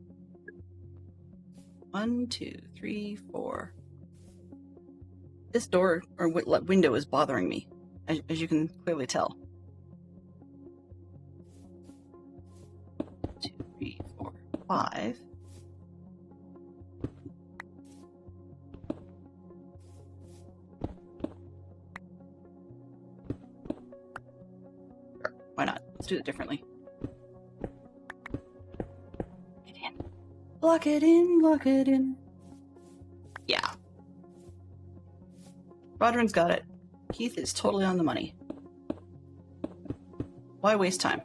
1, 2, 3, 4. This door or window is bothering me, as you can clearly tell. 2, 3, 4, 5. Sure, why not? Let's do it differently. Get in. Lock it in, lock it in. Yeah. Roderin's got it. Keith is totally on the money. Why waste time?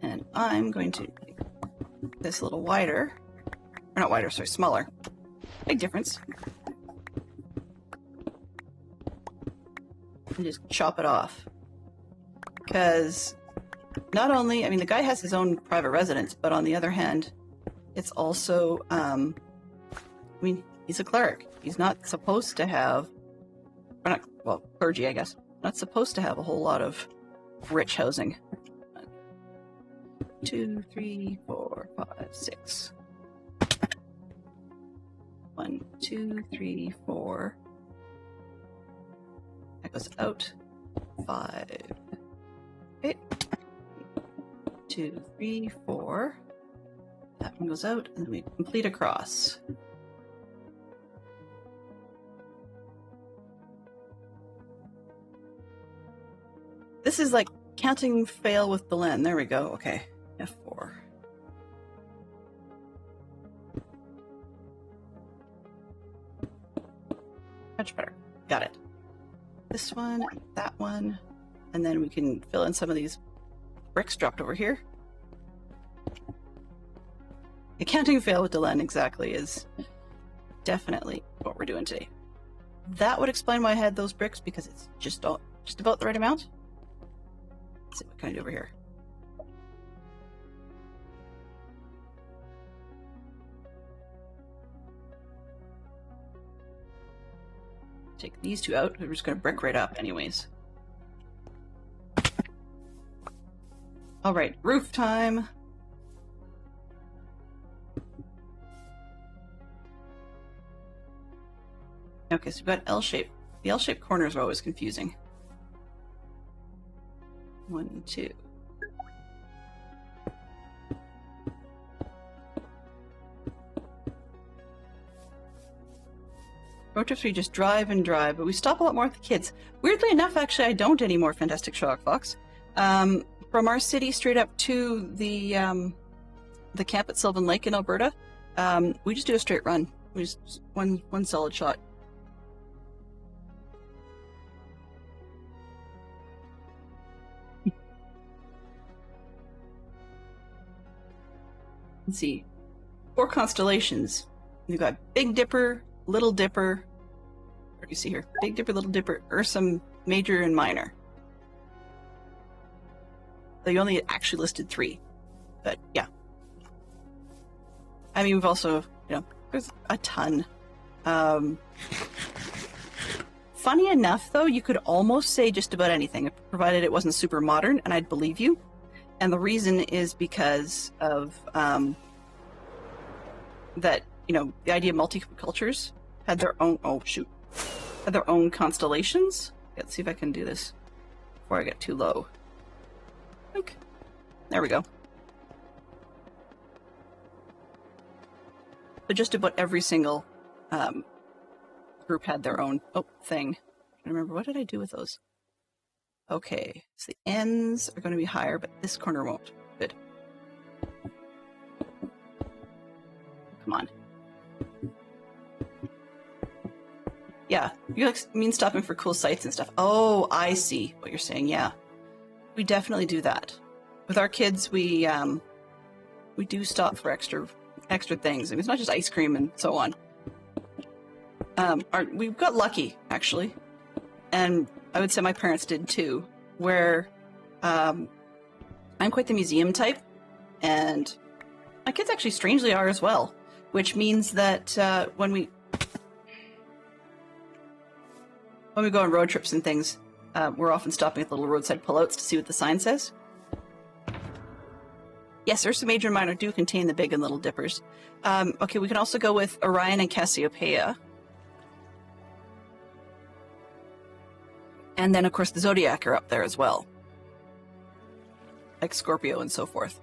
And I'm going to make this a little wider. Or not wider, sorry, smaller. Big difference. And just chop it off. Because not only, I mean, the guy has his own private residence, but on the other hand, it's also, I mean, he's a cleric. He's not supposed to have, or not, well, clergy, I guess, not supposed to have a whole lot of rich housing. 1, 2, 3, 4, 5, 6. 1, 2, 3, 4. That goes out. 5. Okay. 2, 3, 4. That one goes out, and then we complete across. This is like counting fail with Belen. There we go. Okay. F4. Much better. Got it. This one, that one, and then we can fill in some of these bricks dropped over here. The counting fail with Delenn exactly is definitely what we're doing today. That would explain why I had those bricks, because it's just about the right amount. Let's see, what can I do over here? Take these two out. We're just going to brick right up anyways. All right, roof time. Okay, so we've got L-shape. The L-shaped corners are always confusing. 1, 2. Road trips we just drive and drive, but we stop a lot more with the kids. Weirdly enough, actually, I don't anymore, Fantastic Sherlock Fox. From our city straight up to the camp at Sylvan Lake in Alberta, we just do a straight run. We just one solid shot. Let's see. 4 constellations. We've got Big Dipper, Little Dipper. What do you see here? Big Dipper, Little Dipper, Ursa Major, and Minor. They only actually listed 3, but yeah. I mean, we've also, you know, there's a ton. Funny enough, though, you could almost say just about anything, provided it wasn't super modern, and I'd believe you. And the reason is because of that, you know, the idea of multicultures had their own, had their own constellations. Let's see if I can do this before I get too low. Okay. There we go. So just about every single group had their own thing. I remember, what did I do with those? Okay, so the ends are going to be higher, but this corner won't. Good. come on. Yeah, you like mean stopping for cool sights and stuff. Oh, I see what you're saying. Yeah, we definitely do that with our kids. We do stop for extra things. I mean, it's not just ice cream and so on. We got lucky actually, and I would say my parents did too. Where I'm quite the museum type, and my kids actually strangely are as well. Which means that when we go on road trips and things, we're often stopping at little roadside pullouts to see what the sign says. Yes, Ursa Major and Minor do contain the Big and Little Dippers. Okay, we can also go with Orion and Cassiopeia. And then, of course, the Zodiac are up there as well. Like Scorpio and so forth.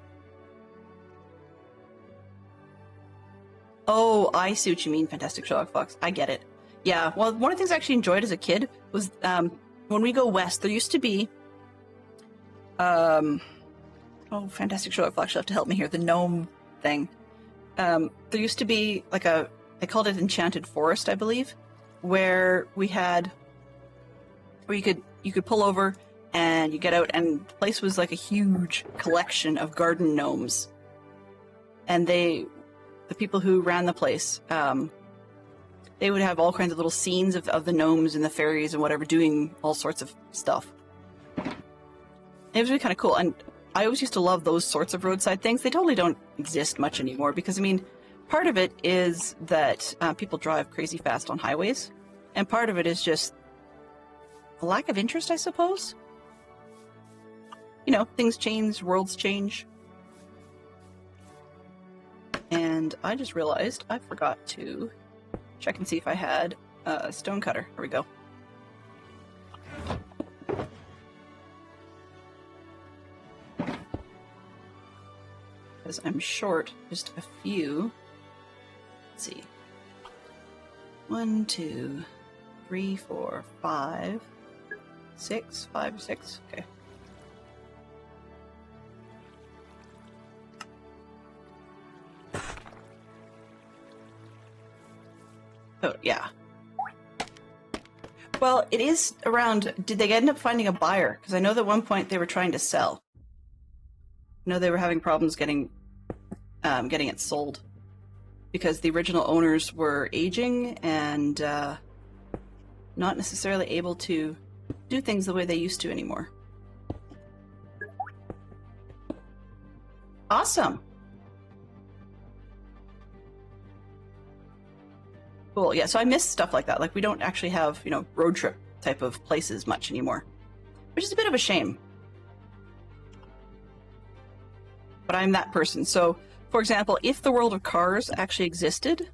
Oh, I see what you mean, Fantastic Sherlock Fox. I get it. Yeah, well, one of the things I actually enjoyed as a kid was when we go west, there used to be... oh, Fantastic Sherlock Fox, you'll have to help me here. The gnome thing. There used to be like they called it Enchanted Forest, I believe, where you could pull over and you get out, and the place was like a huge collection of garden gnomes. And the people who ran the place, they would have all kinds of little scenes of the gnomes and the fairies and whatever doing all sorts of stuff. It was really kind of cool, and I always used to love those sorts of roadside things. They totally don't exist much anymore because, I mean, part of it is that people drive crazy fast on highways, and part of it is just a lack of interest, I suppose. You know, things change, worlds change. And I just realized I forgot to check and see if I had a stone cutter. Here we go. Because I'm short just a few. Let's see. 1, 2, 3, 4, 5, 6, 5 or 6. Okay. Oh, yeah. Well, it is around... Did they end up finding a buyer? Because I know that at one point they were trying to sell. I know they were having problems getting it sold. Because the original owners were aging and not necessarily able to do things the way they used to anymore. Awesome! Cool, yeah, so I miss stuff like that. Like, we don't actually have, you know, road trip type of places much anymore. Which is a bit of a shame. But I'm that person. So, for example, if the world of cars actually existed,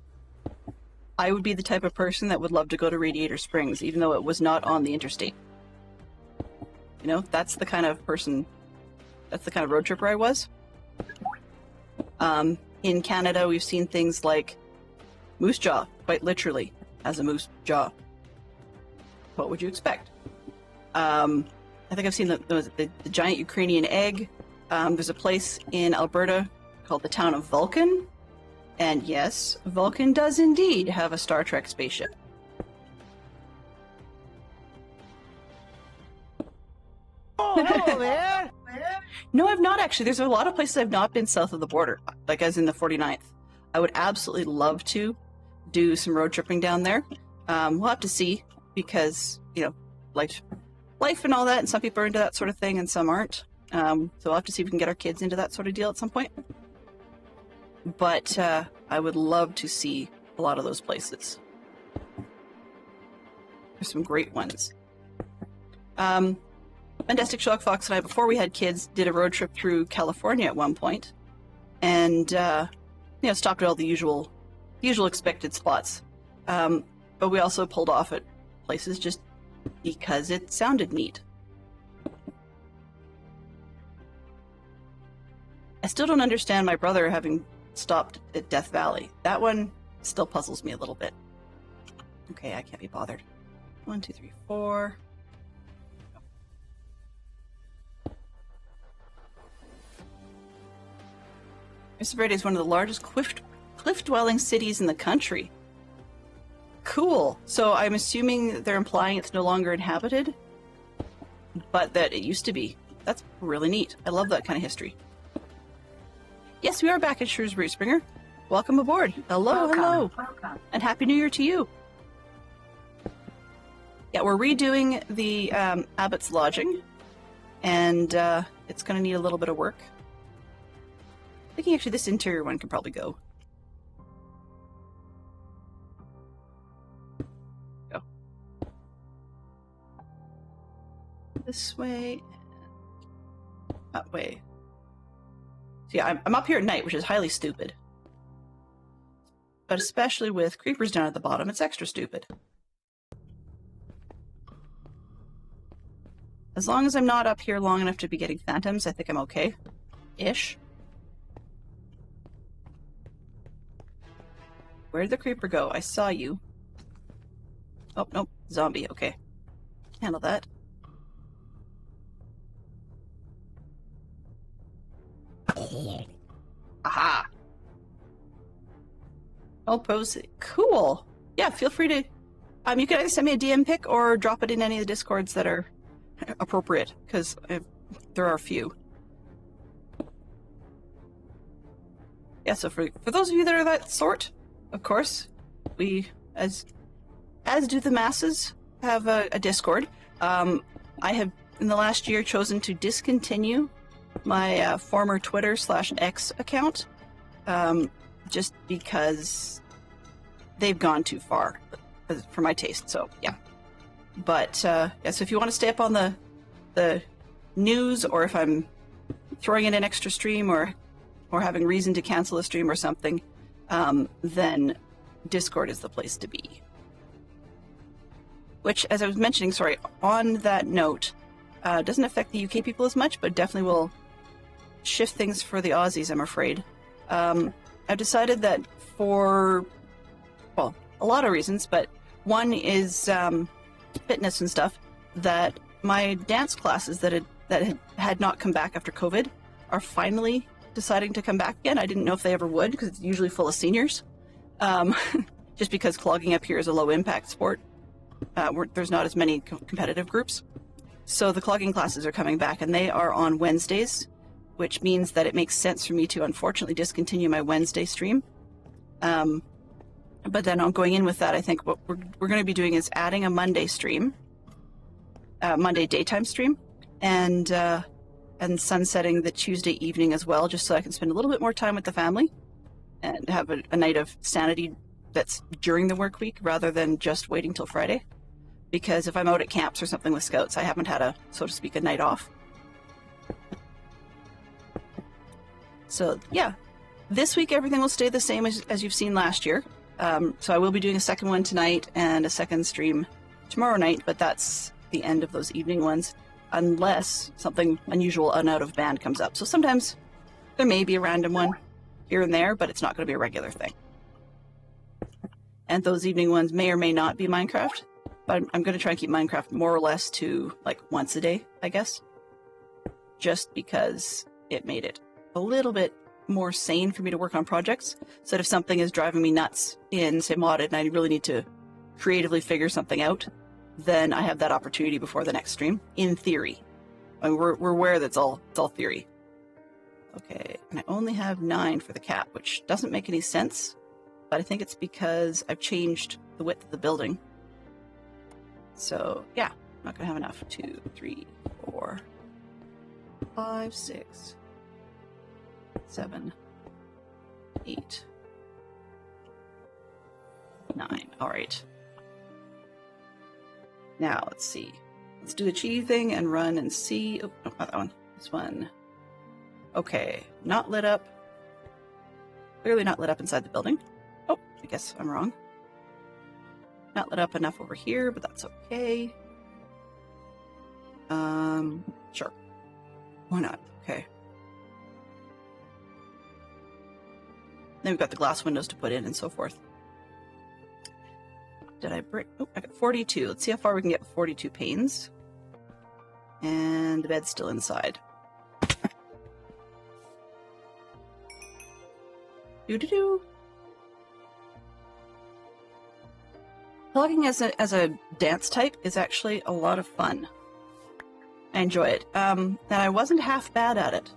I would be the type of person that would love to go to Radiator Springs, even though it was not on the interstate. You know, that's the kind of person, that's the kind of road tripper I was. In Canada, we've seen things like Moose Jaw, quite literally, as a moose jaw. What would you expect? I think I've seen the giant Ukrainian egg. There's a place in Alberta called the town of Vulcan. And yes, Vulcan does indeed have a Star Trek spaceship. Oh, hello there! No, I've not actually. There's a lot of places I've not been south of the border, like as in the 49th. I would absolutely love to do some road tripping down there. We'll have to see, because, you know, life and all that, and some people are into that sort of thing and some aren't. So we'll have to see if we can get our kids into that sort of deal at some point. But I would love to see a lot of those places. There's some great ones. Fantastic Sherlock Fox and I, before we had kids, did a road trip through California at one point, and you know, stopped at all the usual expected spots. But we also pulled off at places just because it sounded neat. I still don't understand my brother having stopped at Death Valley. That one still puzzles me a little bit. Okay, I can't be bothered. 1, 2, 3, 4. Mesa Verde is one of the largest cliff-dwelling cities in the country. Cool. So I'm assuming they're implying it's no longer inhabited, but that it used to be. That's really neat. I love that kind of history. Yes, we are back at Shrewsbury, Springer. Welcome aboard. Hello, hello. Welcome. And Happy New Year to you. Yeah, we're redoing the Abbot's lodging, and it's going to need a little bit of work. Thinking actually this interior one could probably go. Go. This way. That way. So yeah, I'm up here at night, which is highly stupid. But especially with creepers down at the bottom, it's extra stupid. As long as I'm not up here long enough to be getting phantoms, I think I'm okay. Ish. Where'd the creeper go? I saw you. Oh, nope. Zombie. Okay. Handle that. Aha! I'll post it. Cool. Yeah, feel free to... you can either send me a DM pic or drop it in any of the Discords that are appropriate, because there are a few. Yeah, so for those of you that are that sort, of course, we, as do the masses, have a Discord. I have, in the last year, chosen to discontinue my former Twitter/X account, just because they've gone too far for my taste, so yeah. But, yeah, so if you want to stay up on the news, or if I'm throwing in an extra stream or having reason to cancel a stream or something, then Discord is the place to be. Which, as I was mentioning, sorry, on that note, doesn't affect the UK people as much, but definitely will shift things for the Aussies, I'm afraid. I've decided that for, well, a lot of reasons, but one is fitness and stuff, that my dance classes that had not come back after COVID are finally deciding to come back again. I didn't know if they ever would, because it's usually full of seniors. Just because clogging up here is a low-impact sport. There's not as many competitive groups. So the clogging classes are coming back, and they are on Wednesdays, which means that it makes sense for me to unfortunately discontinue my Wednesday stream. But then on going in with that, I think what we're going to be doing is adding a Monday stream, Monday daytime stream, and sunsetting the Tuesday evening as well, just so I can spend a little bit more time with the family and have a night of sanity that's during the work week rather than just waiting till Friday. Because if I'm out at camps or something with scouts, I haven't had a, so to speak, a night off. So yeah, this week everything will stay the same as you've seen last year. So I will be doing a second one tonight and a second stream tomorrow night, but that's the end of those evening ones, unless something unusual and out of band comes up. So sometimes there may be a random one here and there, but it's not going to be a regular thing. And those evening ones may or may not be Minecraft, but I'm going to try and keep Minecraft more or less to like once a day, I guess, just because it made it a little bit more sane for me to work on projects, so that if something is driving me nuts in, say, modded, and I really need to creatively figure something out, then I have that opportunity before the next stream, in theory. I mean, we're aware that it's all theory. Okay, and I only have 9 for the cap, which doesn't make any sense, but I think it's because I've changed the width of the building. So, yeah, I'm not going to have enough. 2, 3, 4, 5, 6, 7, 8, 9. All right. Now, let's see. Let's do the chi thing and run and see. Oh, no, not that one. This one. Okay. Not lit up. Clearly not lit up inside the building. Oh, I guess I'm wrong. Not lit up enough over here, but that's okay. Sure. Why not? Okay. Then we've got the glass windows to put in and so forth. Did I break? Oh, I got 42. Let's see how far we can get with 42 panes. And the bed's still inside. Doo-doo-doo. Clogging as a dance type is actually a lot of fun. I enjoy it. And I wasn't half bad at it.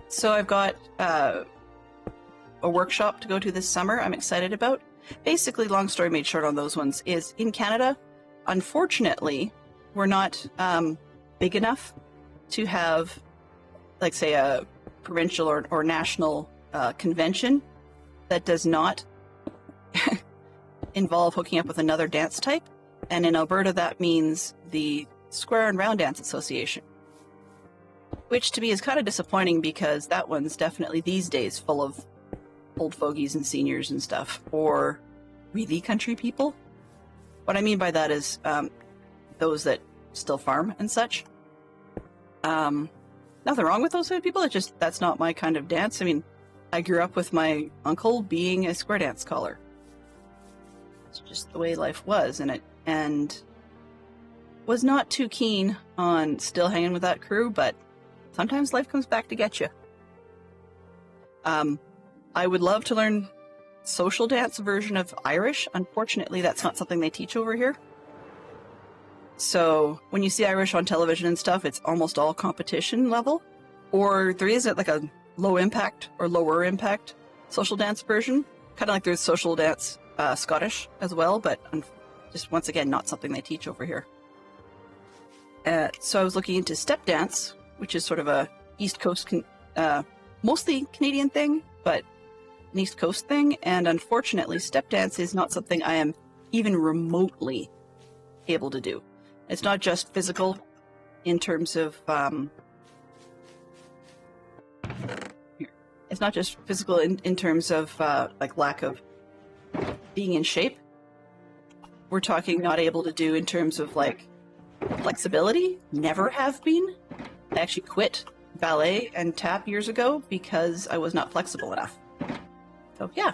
So I've got a workshop to go to this summer I'm excited about. Basically, long story made short on those ones is in Canada, unfortunately, we're not big enough to have, like, say, a provincial or national convention that does not involve hooking up with another dance type. And in Alberta, that means the Square and Round Dance Association. Which to me is kind of disappointing because that one's definitely these days full of old fogies and seniors and stuff, or really country people. What I mean by that is those that still farm and such. Nothing wrong with those kind of people, it's just that's not my kind of dance. I mean, I grew up with my uncle being a square dance caller. It's just the way life was, and was not too keen on still hanging with that crew, but sometimes life comes back to get you. I would love to learn social dance version of Irish. Unfortunately, that's not something they teach over here. So when you see Irish on television and stuff, it's almost all competition level, or there is like a low impact or lower impact social dance version, kind of like there's social dance Scottish as well, but just once again, not something they teach over here. So I was looking into step dance, which is sort of a East Coast, mostly Canadian thing, but an East Coast thing. And unfortunately, step dance is not something I am even remotely able to do. It's not just physical in terms of, it's not just physical in terms of like lack of being in shape. We're talking not able to do in terms of like flexibility. Never have been. I actually quit ballet and tap years ago because I was not flexible enough. So yeah.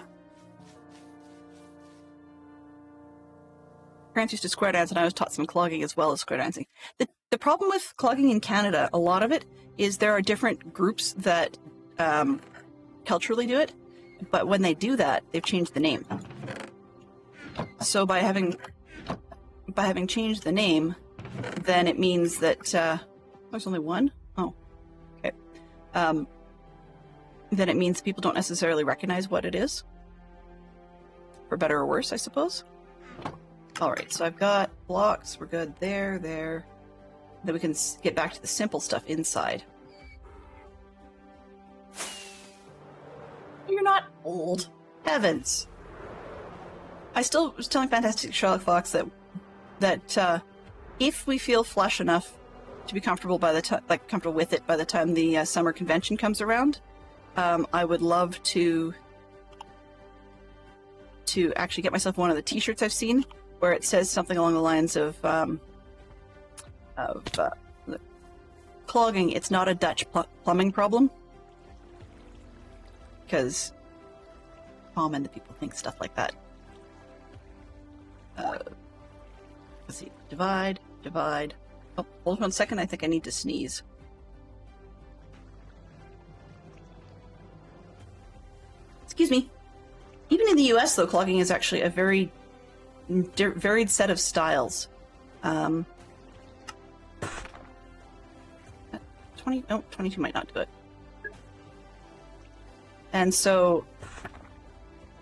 Parents used to square dance and I was taught some clogging as well as square dancing. The problem with clogging in Canada, a lot of it, is there are different groups that culturally do it, but when they do that, they've changed the name. So by having changed the name, then it means that there's only one? Oh, okay. Then it means people don't necessarily recognize what it is. For better or worse, I suppose. Alright, so I've got blocks. We're good there. Then we can get back to the simple stuff inside. You're not old. Heavens. I still was telling Fantastic Sherlock Fox that if we feel flush enough to be comfortable comfortable with it by the time the summer convention comes around, I would love to actually get myself one of the T-shirts I've seen where it says something along the lines of clogging. It's not a Dutch plumbing problem, because common that people think stuff like that. Let's see. Divide. Oh, hold on a second. I think I need to sneeze. Excuse me. Even in the US, though, clogging is actually a very varied set of styles. 22 might not do it. And so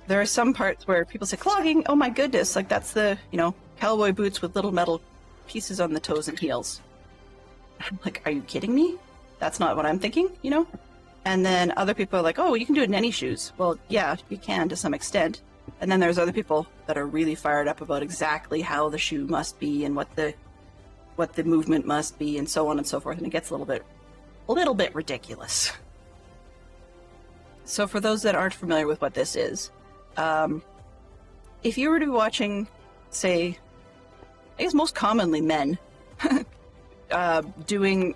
there are some parts where people say, clogging, oh my goodness, like that's the, cowboy boots with little metal pieces on the toes and heels. I'm like, are you kidding me? That's not what I'm thinking, And then other people are like, oh, you can do it in any shoes. Well, yeah, you can to some extent. And then there's other people that are really fired up about exactly how the shoe must be and what the movement must be and so on and so forth. And it gets a little bit ridiculous. So for those that aren't familiar with what this is, if you were to be watching, say, I guess most commonly men, doing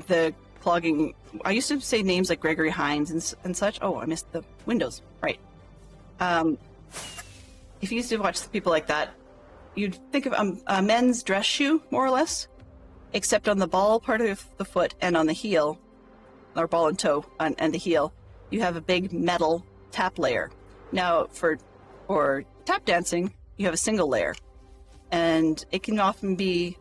the clogging, I used to say names like Gregory Hines and such. Oh, I missed the windows. Right. If you used to watch people like that, you'd think of a men's dress shoe, more or less, except on the ball part of the foot and on the heel, or ball and toe and the heel, you have a big metal tap layer. Now, for For tap dancing, you have a single layer, and it can often be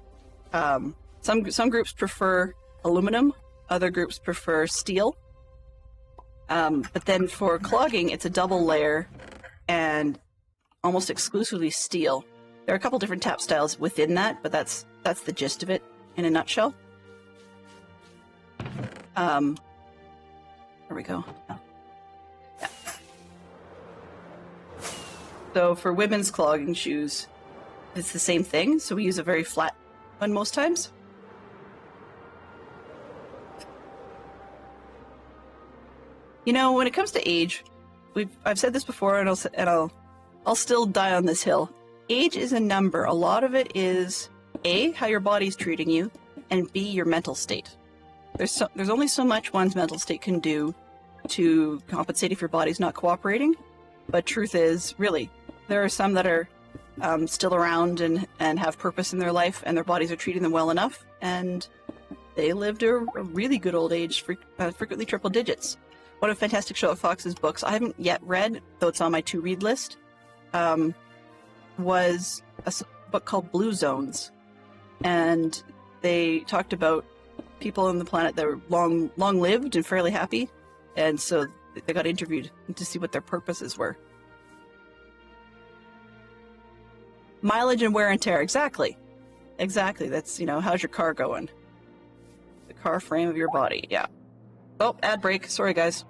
some groups prefer aluminum, other groups prefer steel. But then for clogging, it's a double layer and almost exclusively steel. There are a couple different tap styles within that, but that's the gist of it in a nutshell. There we go. Oh. Yeah. So for women's clogging shoes, it's the same thing. So we use a very flat one most times. You know, when it comes to age, I've said this before, and I'll still die on this hill. Age is a number. A lot of it is A, how your body's treating you, and B, your mental state. There's only so much one's mental state can do to compensate if your body's not cooperating. But truth is, really, there are some that are still around and have purpose in their life, and their bodies are treating them well enough, and they lived a really good old age, frequently triple digits. One of Fantastic Sherlock Fox's books, I haven't yet read, though it's on my to-read list, was a book called Blue Zones. And they talked about people on the planet that were long-lived and fairly happy, and so they got interviewed to see what their purposes were. Mileage and wear and tear, exactly. Exactly, that's, how's your car going? The car frame of your body, yeah. Oh, ad break. Sorry, guys.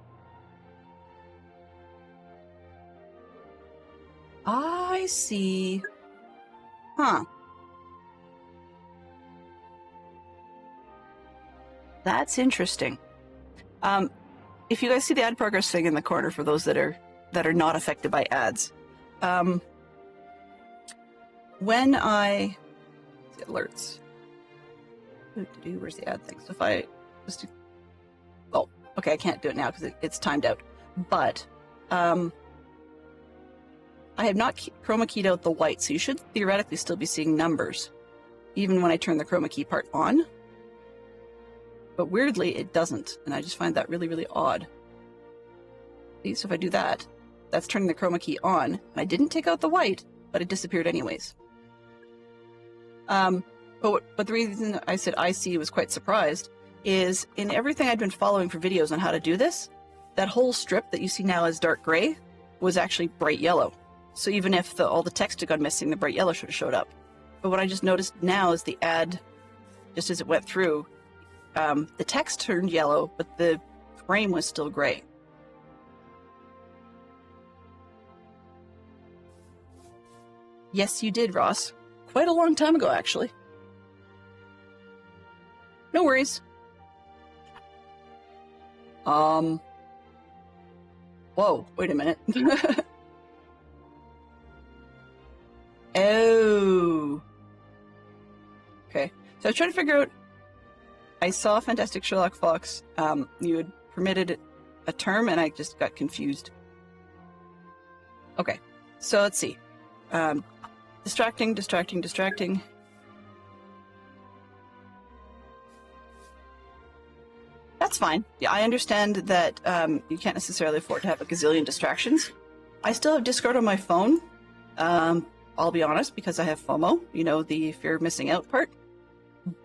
I see. Huh. That's interesting. If you guys see the ad progress thing in the corner for those that are not affected by ads, when I alerts, where's the ad thing? So if I just do. Oh, okay, I can't do it now because it's timed out. But I have not chroma keyed out the white, so you should theoretically still be seeing numbers, even when I turn the chroma key part on. But weirdly, it doesn't, and I just find that really, really odd. See, so if I do that, that's turning the chroma key on. I didn't take out the white, but it disappeared anyways. But the reason I said I see was quite surprised is in everything I'd been following for videos on how to do this, that whole strip that you see now as dark gray was actually bright yellow. So even if all the text had gone missing, the bright yellow should have showed up. But what I just noticed now is the ad, just as it went through, the text turned yellow, but the frame was still gray. Yes, you did, Ross. Quite a long time ago, actually. No worries. Whoa, wait a minute. Oh. Okay, so I was trying to figure out, I saw Fantastic Sherlock Fox, you had permitted a term and I just got confused. Okay, so let's see. Distracting. That's fine. Yeah, I understand that you can't necessarily afford to have a gazillion distractions. I still have Discord on my phone. I'll be honest, because I have FOMO, the fear of missing out part.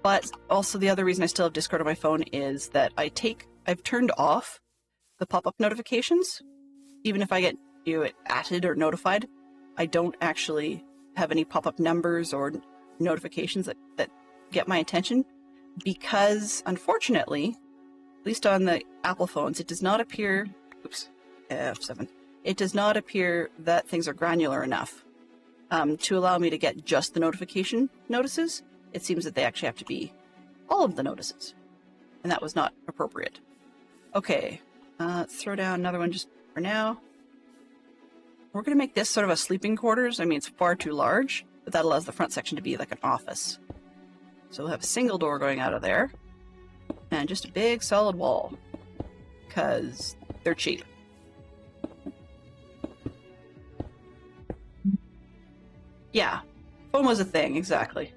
But also the other reason I still have Discord on my phone is that I've turned off the pop-up notifications. Even if I get added or notified, I don't actually have any pop-up numbers or notifications that get my attention, because unfortunately, at least on the Apple phones, it does not appear, F7, it does not appear that things are granular enough to allow me to get just the notification notices. It seems that they actually have to be all of the notices, and that was not appropriate. Okay, let's throw down another one just for now. We're going to make this sort of a sleeping quarters. I mean, it's far too large, but that allows the front section to be like an office. So we'll have a single door going out of there, and just a big solid wall, because they're cheap. Yeah, phone was a thing, exactly.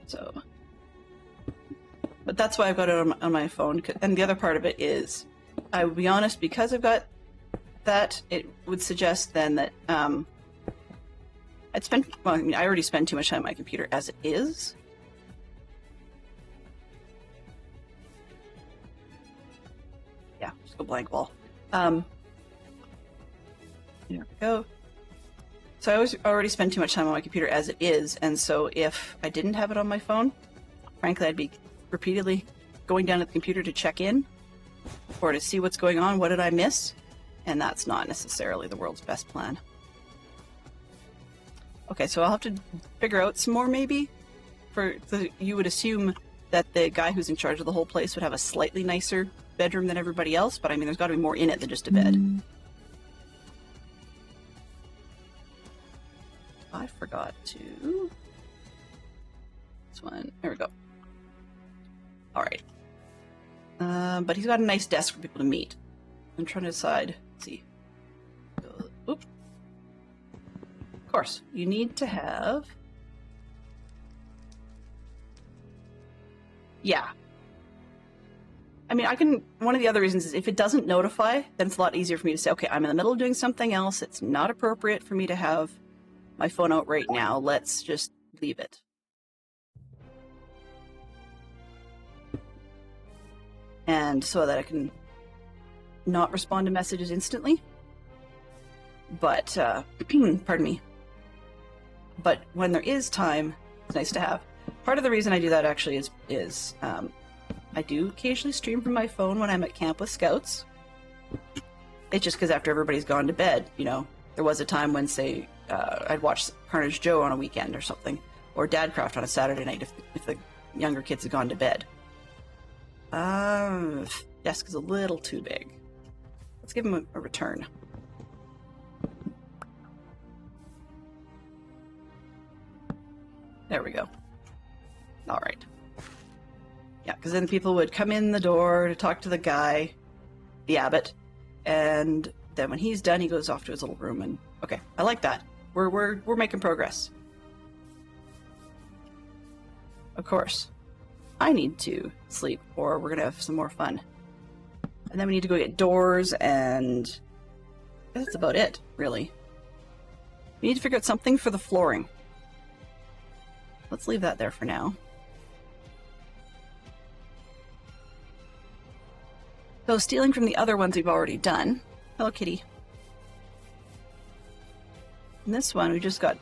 So, But that's why I've got it on my phone. And the other part of it is, I will be honest, because I've got that, it would suggest then that I'd spend, well, I mean, I already spend too much time on my computer as it is. Yeah, just go blank wall. There we go. So I already spend too much time on my computer as it is, and so if I didn't have it on my phone, frankly, I'd be repeatedly going down to the computer to check in or to see what's going on. What did I miss? And that's not necessarily the world's best plan. Okay, so I'll have to figure out some more maybe. You would assume that the guy who's in charge of the whole place would have a slightly nicer bedroom than everybody else, but I mean, there's got to be more in it than just a bed. I forgot to... This one, there we go. All right. But he's got a nice desk for people to meet. I'm trying to decide. Let's see. Oop. Of course, you need to have... Yeah. I mean, one of the other reasons is if it doesn't notify, then it's a lot easier for me to say, okay, I'm in the middle of doing something else. It's not appropriate for me to have my phone out right now. Let's just leave it. And so that I can not respond to messages instantly. But, pardon me. But when there is time, it's nice to have. Part of the reason I do that actually is I do occasionally stream from my phone when I'm at camp with scouts. It's just because after everybody's gone to bed, you know, there was a time when, say, I'd watch Carnage Joe on a weekend or something, or Dadcraft on a Saturday night if the younger kids had gone to bed. Desk is a little too big. Let's give him a return. There we go. All right. Yeah, because then people would come in the door to talk to the guy, the Abbot, and then when he's done, he goes off to his little room. And okay, I like that. We're making progress. Of course, I need to sleep, or we're gonna have some more fun. And then we need to go get doors, and that's about it, really. We need to figure out something for the flooring. Let's leave that there for now. So stealing from the other ones we've already done. Hello, kitty. And this one, we just got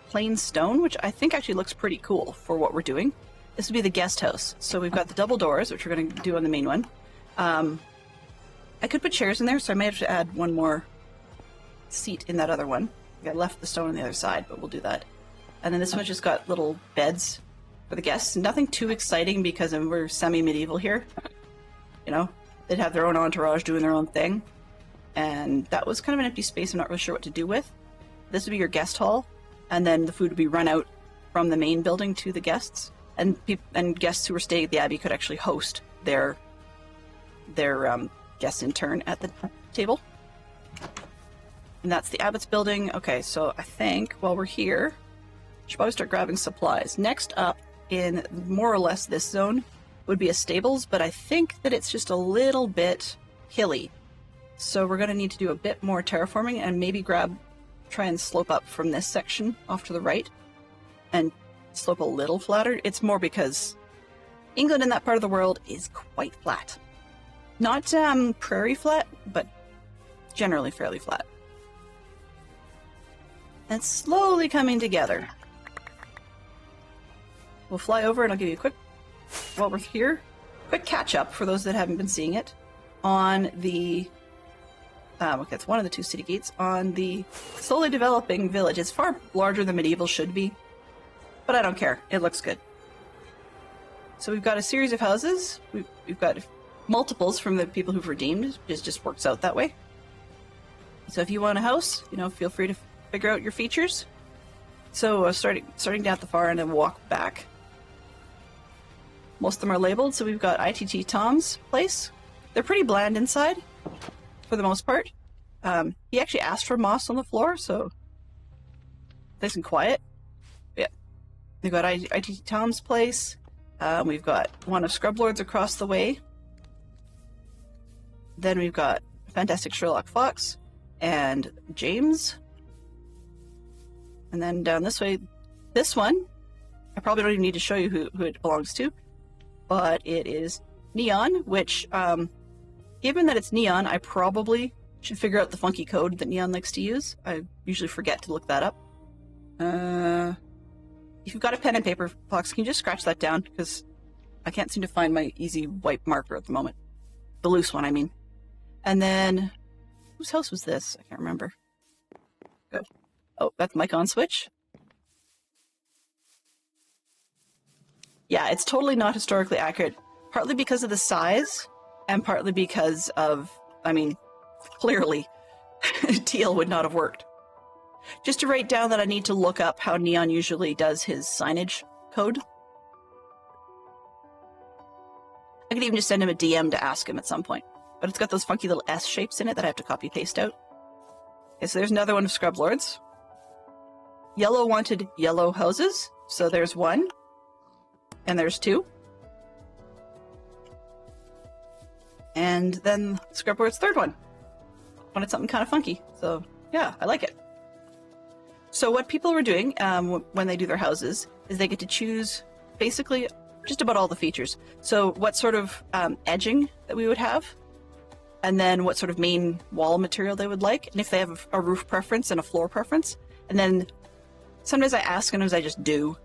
plain stone, which I think actually looks pretty cool for what we're doing. This would be the guest house. So we've got the double doors, which we're going to do on the main one. I could put chairs in there, so I may have to add one more seat in that other one. I left the stone on the other side, but we'll do that. And then this one's just got little beds for the guests. Nothing too exciting because we're semi-medieval here. You know, they'd have their own entourage doing their own thing. And that was kind of an empty space I'm not really sure what to do with. This would be your guest hall, and then the food would be run out from the main building to the guests. And guests who were staying at the Abbey could actually host their guests in turn at the table. And that's the Abbot's building. Okay, so I think while we're here, we should probably start grabbing supplies. Next up, in more or less this zone, would be a stables, but I think that it's just a little bit hilly. So we're going to need to do a bit more terraforming and maybe try and slope up from this section off to the right and slope a little flatter. It's more because England in that part of the world is quite flat. Not prairie flat, but generally fairly flat. And it's slowly coming together. We'll fly over and I'll give you a quick, while we're here, quick catch up for those that haven't been seeing it on the, okay, it's one of the two city gates, on the slowly developing village. It's far larger than medieval should be, but I don't care. It looks good. So we've got a series of houses. We've got multiples from the people who've redeemed. It just works out that way. So if you want a house, you know, feel free to figure out your features. So starting down at the far end and walk back. Most of them are labeled. So we've got ITT Tom's place. They're pretty bland inside, for the most part. He actually asked for moss on the floor, so nice and quiet. Yeah. We've got ITT Tom's place. We've got one of Scrub Lords across the way. Then we've got Fantastic Sherlock Fox and James. And then down this way, this one, I probably don't even need to show you who it belongs to, but it is Neon, which, given that it's Neon, I probably should figure out the funky code that Neon likes to use. I usually forget to look that up. If you've got a pen and paper, Fox, can you just scratch that down? Because I can't seem to find my easy wipe marker at the moment. The loose one, I mean. And then, whose house was this? I can't remember. Good. Oh, that's mic on switch. Yeah, it's totally not historically accurate. Partly because of the size, and partly because of, I mean, clearly, teal would not have worked. Just to write down that I need to look up how Neon usually does his signage code. I could even just send him a DM to ask him at some point. But it's got those funky little S shapes in it that I have to copy paste out. Okay, so there's another one of Scrub Lords. Yellow wanted yellow houses. So there's one. And there's two. And then Scrub Lord's third one. Wanted something kind of funky. So yeah, I like it. So what people were doing when they do their houses is they get to choose basically just about all the features. So what sort of edging that we would have, and then what sort of main wall material they would like, and if they have a roof preference and a floor preference. And then sometimes I ask, and sometimes I just do,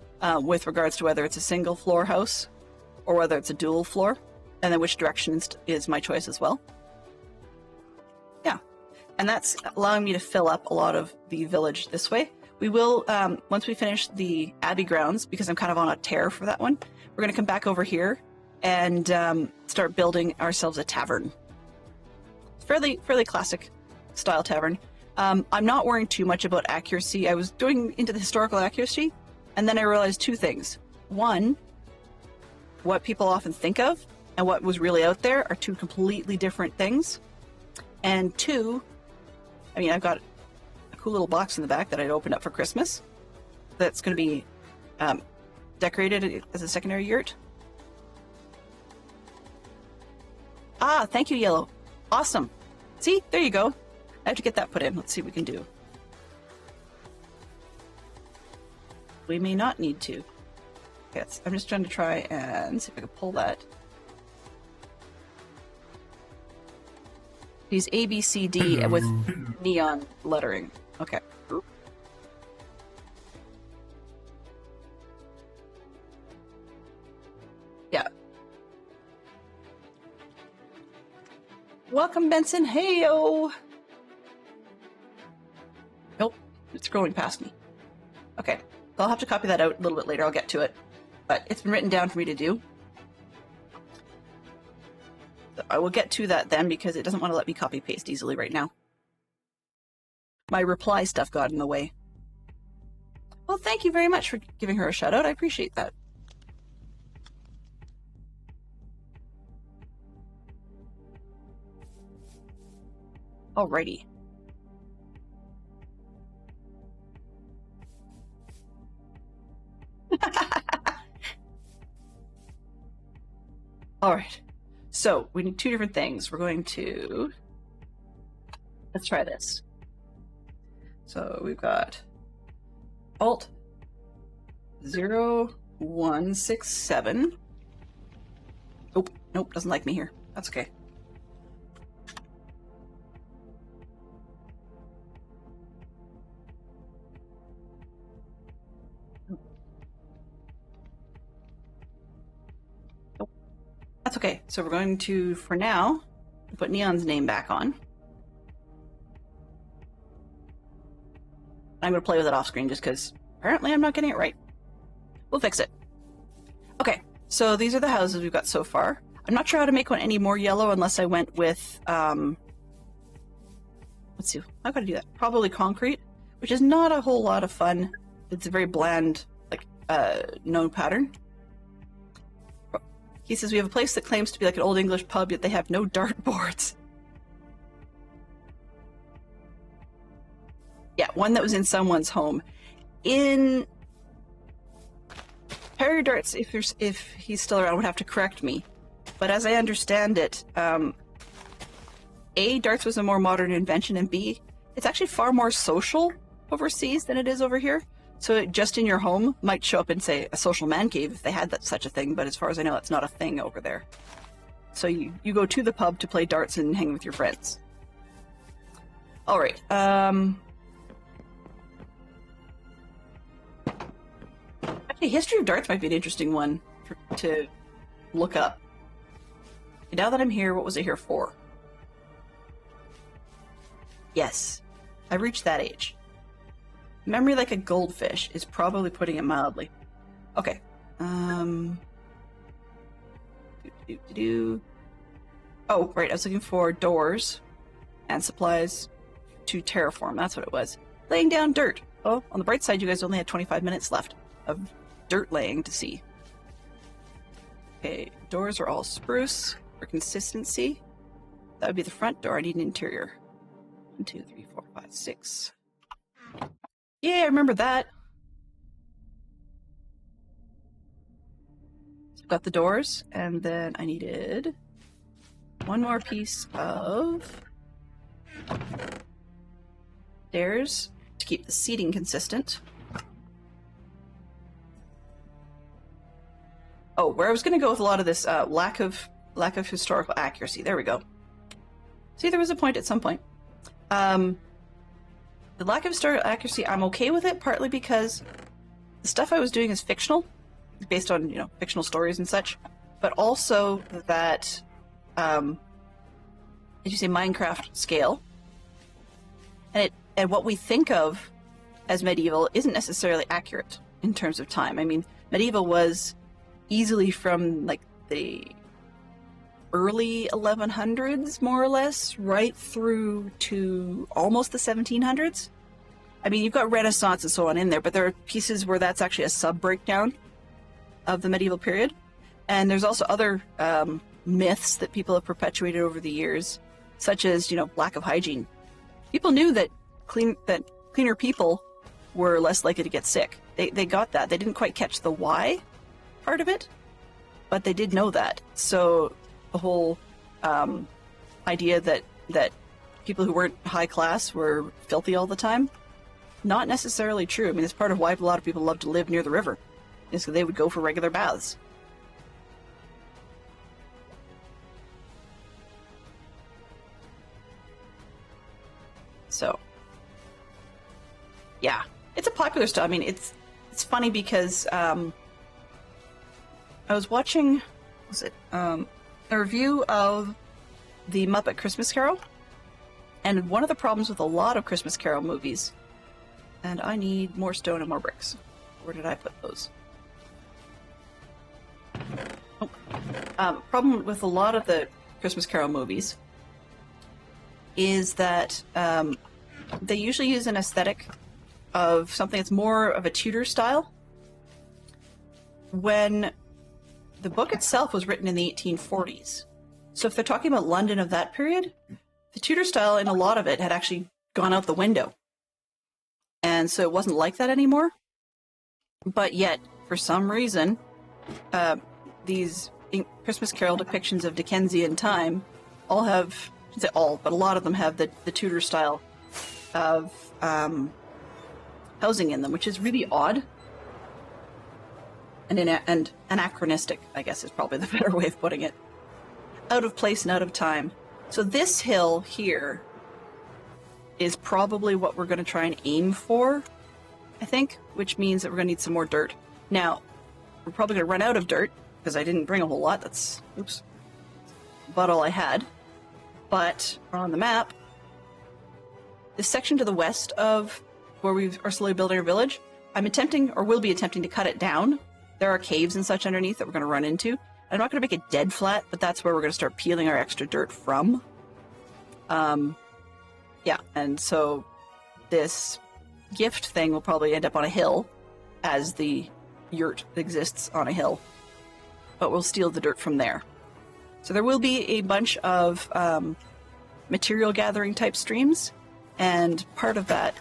with regards to whether it's a single floor house or whether it's a dual floor, and then which direction is my choice as well. Yeah, and that's allowing me to fill up a lot of the village this way. We will, once we finish the Abbey grounds, because I'm kind of on a tear for that one, we're going to come back over here and start building ourselves a tavern. Fairly classic style tavern. I'm not worrying too much about accuracy. I was doing into the historical accuracy, and then I realized two things. One, what people often think of and what was really out there are two completely different things. And two, I mean, I've got a cool little box in the back that I'd opened up for Christmas that's going to be decorated as a secondary yurt. Ah, thank you, Yellow. Awesome. See, there you go. I have to get that put in. Let's see what we can do. We may not need to. Yes, I'm just trying to try and see if I can pull that. These A, B, C, D with neon lettering. Okay. Yeah. Welcome, Benson. Hey-o! Nope, it's scrolling past me. Okay, I'll have to copy that out a little bit later. I'll get to it. But it's been written down for me to do. I will get to that then because it doesn't want to let me copy paste easily right now. My reply stuff got in the way. Well, thank you very much for giving her a shout out. I appreciate that. Alrighty. All right. So we need two different things. We're going to, let's try this. So we've got Alt 0167. Nope, doesn't like me here. That's okay. That's okay. So we're going to, for now, put Neon's name back on. I'm going to play with it off screen just because apparently I'm not getting it right. We'll fix it. Okay, so these are the houses we've got so far. I'm not sure how to make one any more yellow unless I went with, let's see, I've got to do that. Probably concrete, which is not a whole lot of fun. It's a very bland, like, no pattern. He says, we have a place that claims to be like an old English pub, yet they have no dartboards. Yeah, one that was in someone's home. In Perry Darts, if he's still around, would have to correct me. But as I understand it, A, darts was a more modern invention, and B, it's actually far more social overseas than it is over here. So it, just in your home might show up in, say, a social man cave if they had such a thing, but as far as I know, that's not a thing over there. So you go to the pub to play darts and hang with your friends. All right. Actually, history of darts might be an interesting one to look up. Now that I'm here, what was I here for? Yes, I've reached that age. Memory like a goldfish is probably putting it mildly. Okay. Oh, right, I was looking for doors and supplies to terraform. That's what it was. Laying down dirt. Oh, on the bright side, you guys only had 25 minutes left of dirt laying to see. Okay, doors are all spruce for consistency. That would be the front door. I need an interior. 1, 2, 3, 4, 5, 6. Yeah, I remember that. So I've got the doors, and then I needed one more piece of stairs to keep the seating consistent. Oh, where I was going to go with a lot of this lack of historical accuracy. There we go. See, there was a point at some point. The lack of historical accuracy, I'm okay with it, partly because the stuff I was doing is fictional, based on, you know, fictional stories and such, but also that, as you say, Minecraft scale, and what we think of as medieval isn't necessarily accurate in terms of time. I mean, medieval was easily from, like, the early 1100s, more or less, right through to almost the 1700s. I mean, you've got Renaissance and so on in there, but there are pieces where that's actually a sub-breakdown of the medieval period. And there's also other myths that people have perpetuated over the years, such as, you know, lack of hygiene. People knew that cleaner people were less likely to get sick. They got that. They didn't quite catch the why part of it, but they did know that. So the whole idea that people who weren't high class were filthy all the time, not necessarily true. I mean, it's part of why a lot of people love to live near the river, is because they would go for regular baths. So, yeah, it's a popular style. I mean, it's funny because I was watching, a review of the Muppet Christmas Carol, and one of the problems with a lot of Christmas Carol movies, and I need more stone and more bricks. Where did I put those? Oh. Problem with a lot of the Christmas Carol movies is that they usually use an aesthetic of something that's more of a Tudor style, when the book itself was written in the 1840s. So if they're talking about London of that period, the Tudor style in a lot of it had actually gone out the window. And so it wasn't like that anymore. But yet, for some reason, these Christmas Carol depictions of Dickensian time all have, I shouldn't say all, but a lot of them have the Tudor style of housing in them, which is really odd. And anachronistic, I guess is probably the better way of putting it. Out of place and out of time. So this hill here is probably what we're going to try and aim for, I think, which means that we're going to need some more dirt. Now, we're probably going to run out of dirt, because I didn't bring a whole lot. That's, oops, about all I had. But on the map, this section to the west of where we are slowly building our village, I'm attempting, or will be attempting, to cut it down. There are caves and such underneath that we're going to run into. I'm not going to make it dead flat, but that's where we're going to start peeling our extra dirt from. Yeah, and so this gift thing will probably end up on a hill, as the yurt exists on a hill. But we'll steal the dirt from there. So there will be a bunch of material gathering type streams, and part of that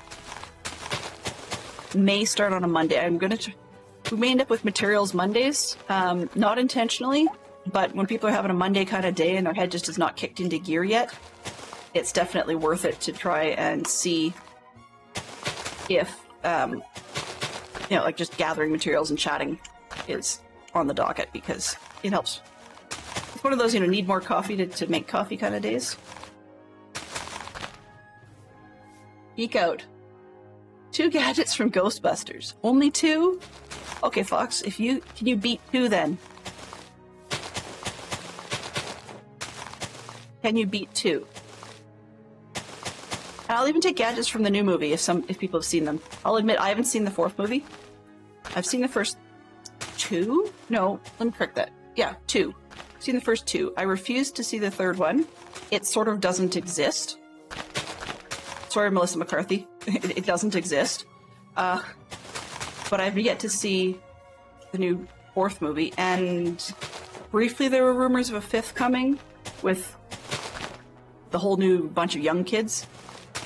may start on a Monday. I'm going to we may end up with Materials Mondays, not intentionally, but when people are having a Monday kind of day and their head just is not kicked into gear yet, it's definitely worth it to try and see if, you know, like just gathering materials and chatting is on the docket, because it helps. It's one of those, you know, need more coffee to make coffee kind of days. Geek out. 2 gadgets from Ghostbusters. Only 2? Okay, Fox, can you beat 2 then? Can you beat 2? And I'll even take gadgets from the new movie if people have seen them. I'll admit I haven't seen the 4th movie. I've seen the first 2? No, let me correct that. Yeah, 2. I've seen the first 2. I refuse to see the 3rd one. It sort of doesn't exist. Sorry, Melissa McCarthy. It doesn't exist. But I've yet to see the new 4th movie, and briefly there were rumors of a 5th coming with the whole new bunch of young kids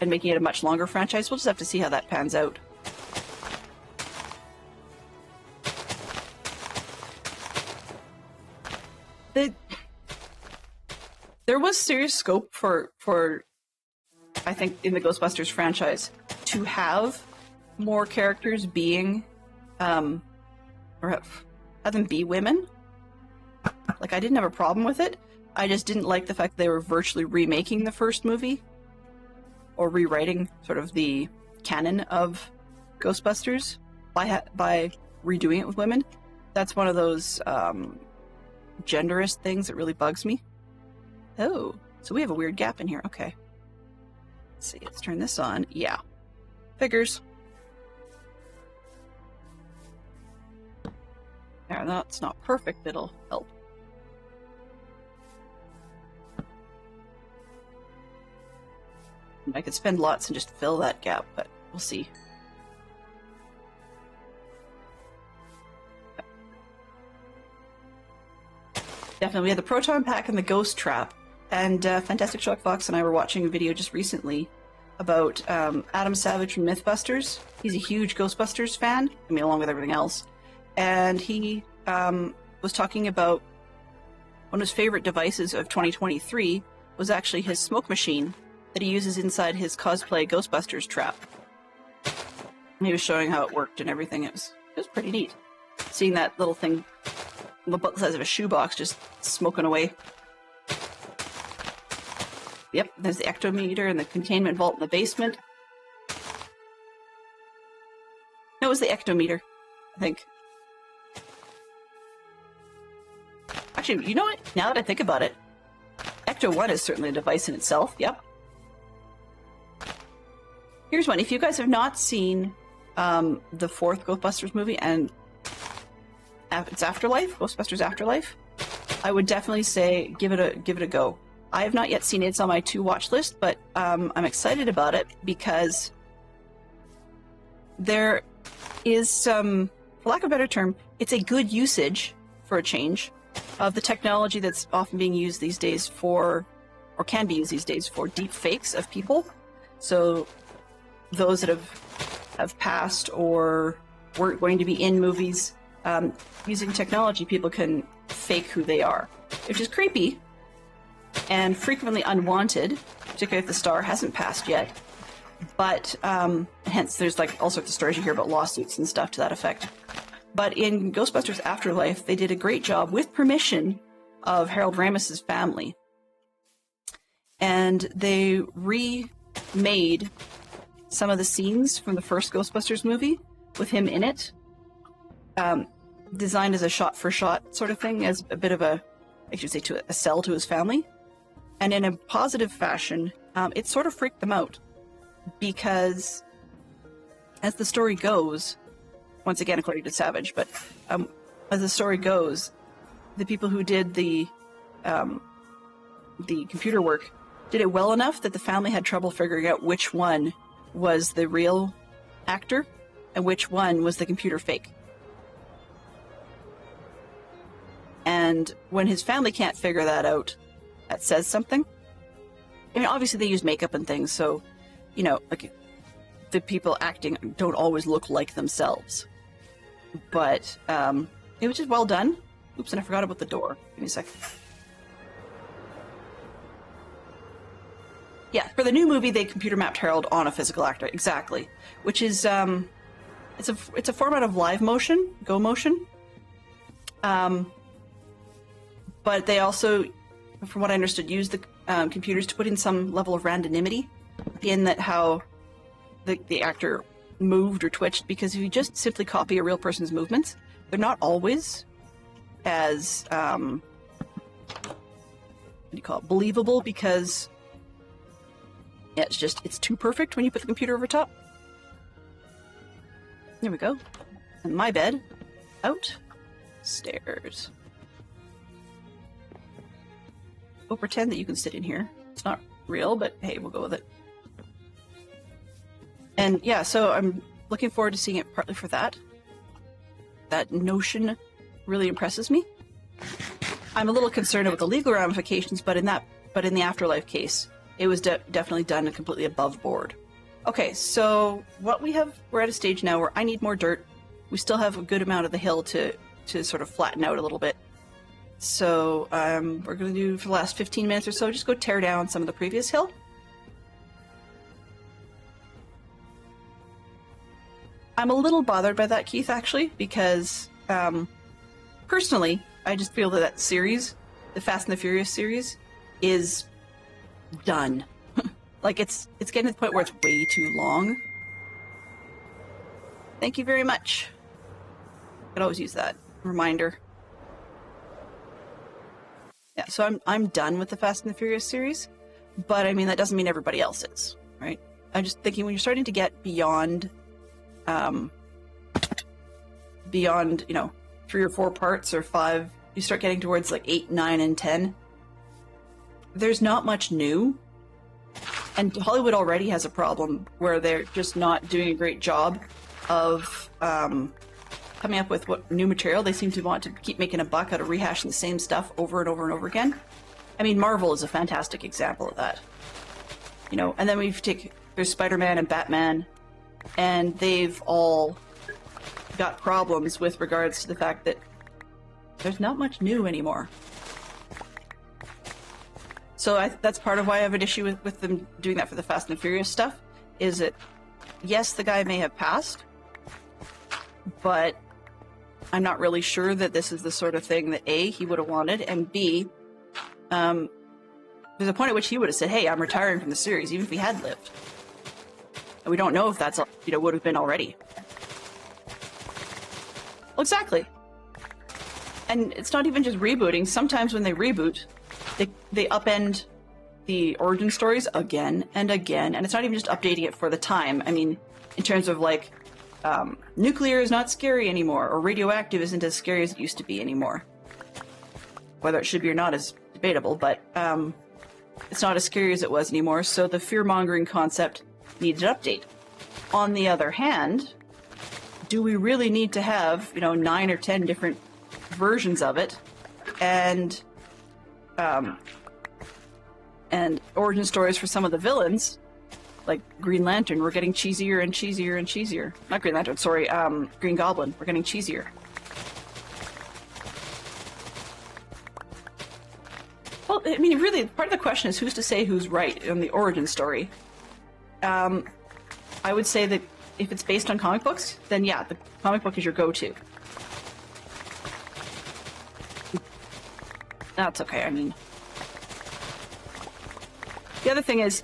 and making it a much longer franchise. We'll just have to see how that pans out. There was serious scope for I think in the Ghostbusters franchise to have more characters being or have them be women. Like, I didn't have a problem with it. I just didn't like the fact that they were virtually remaking the first movie or rewriting sort of the canon of Ghostbusters by redoing it with women. That's one of those genderist things that really bugs me. Oh, so we have a weird gap in here. Okay. Let's see, let's turn this on. Yeah. Figures. Yeah, that's not perfect, it'll help. I could spend lots and just fill that gap, but we'll see. Definitely, we had the proton pack and the ghost trap. And Fantastic Shock Fox and I were watching a video just recently about Adam Savage from Mythbusters. He's a huge Ghostbusters fan, I mean, along with everything else. And he was talking about one of his favorite devices of 2023 was actually his smoke machine that he uses inside his cosplay Ghostbusters trap. And he was showing how it worked and everything. It was pretty neat. Seeing that little thing about the size of a shoebox just smoking away. Yep, there's the ectometer and the containment vault in the basement. That was the ectometer, I think. Actually, you know what? Now that I think about it, Ecto-1 is certainly a device in itself, yep. Here's one. If you guys have not seen the 4th Ghostbusters movie and its Afterlife, Ghostbusters Afterlife, I would definitely say give it a go. I have not yet seen it. It's on my to-watch list, but I'm excited about it because there is some, for lack of a better term, it's a good usage, for a change, of the technology that's often being used these days for, or can be used these days for, deep fakes of people. So those that have passed or weren't going to be in movies, using technology, people can fake who they are, which is creepy and frequently unwanted, particularly if the star hasn't passed yet. But hence there's like all sorts of stories you hear about lawsuits and stuff to that effect. But in Ghostbusters Afterlife, they did a great job with permission of Harold Ramis's family. And they remade some of the scenes from the first Ghostbusters movie with him in it. Designed as a shot-for-shot sort of thing, as a bit of a, I should say, to a sell to his family. And in a positive fashion, it sort of freaked them out. Because as the story goes, once again according to Savage, but as the story goes, the people who did the computer work did it well enough that the family had trouble figuring out which one was the real actor and which one was the computer fake. And when his family can't figure that out, that says something. I mean, obviously they use makeup and things, so, you know, like, the people acting don't always look like themselves. but it was just well done. Oops, and I forgot about the door. Give me a sec. Yeah, for the new movie, they computer mapped Harold on a physical actor, exactly. Which is it's a format of live motion, go motion. But they also, from what I understood, use the computers to put in some level of randomity in that how the actor moved or twitched, because if you just simply copy a real person's movements, they're not always as what do you call it, believable, because yeah, it's too perfect when you put the computer over top. There we go. And my bed. Out. Stairs. We'll pretend that you can sit in here. It's not real, but hey, we'll go with it. And yeah, so I'm looking forward to seeing it partly for that. That notion really impresses me. I'm a little concerned about the legal ramifications, but in the Afterlife case, it was definitely done completely above board. Okay, so what we're at a stage now where I need more dirt. We still have a good amount of the hill to sort of flatten out a little bit. So we're going to do, for the last 15 minutes or so, just go tear down some of the previous hill. I'm a little bothered by that, Keith, actually, because personally, I just feel that series, the Fast and the Furious series, is done. Like, it's getting to the point where it's way too long. Thank you very much. I could always use that reminder. Yeah, so I'm done with the Fast and the Furious series, but I mean, that doesn't mean everybody else is, right? I'm just thinking when you're starting to get beyond, you know, 3 or 4 parts or 5, you start getting towards like 8, 9, and 10. There's not much new, and Hollywood already has a problem where they're just not doing a great job of coming up with what new material. They seem to want to keep making a buck out of rehashing the same stuff over and over and over again. I mean, Marvel is a fantastic example of that. You know, and then there's Spider-Man and Batman, and they've all got problems with regards to the fact that there's not much new anymore. So that's part of why I have an issue with them doing that for the Fast and the Furious stuff, is that, yes, the guy may have passed, but I'm not really sure that this is the sort of thing that A, he would have wanted, and B, there's a point at which he would have said, hey, I'm retiring from the series, even if he had lived. And we don't know if that's, you know, would have been already. Well, exactly. And it's not even just rebooting. Sometimes when they reboot, they upend the origin stories again and again, and it's not even just updating it for the time. I mean, in terms of like, nuclear is not scary anymore, or radioactive isn't as scary as it used to be anymore. Whether it should be or not is debatable, but it's not as scary as it was anymore, so the fear-mongering concept needs an update. On the other hand, do we really need to have, you know, 9 or 10 different versions of it, and origin stories for some of the villains, like Green Lantern, we're getting cheesier and cheesier and cheesier. Not Green Lantern, sorry, Green Goblin, we're getting cheesier. Well, I mean, really, part of the question is who's to say who's right in the origin story. I would say that if it's based on comic books, then yeah, the comic book is your go-to. That's okay, I mean... The other thing is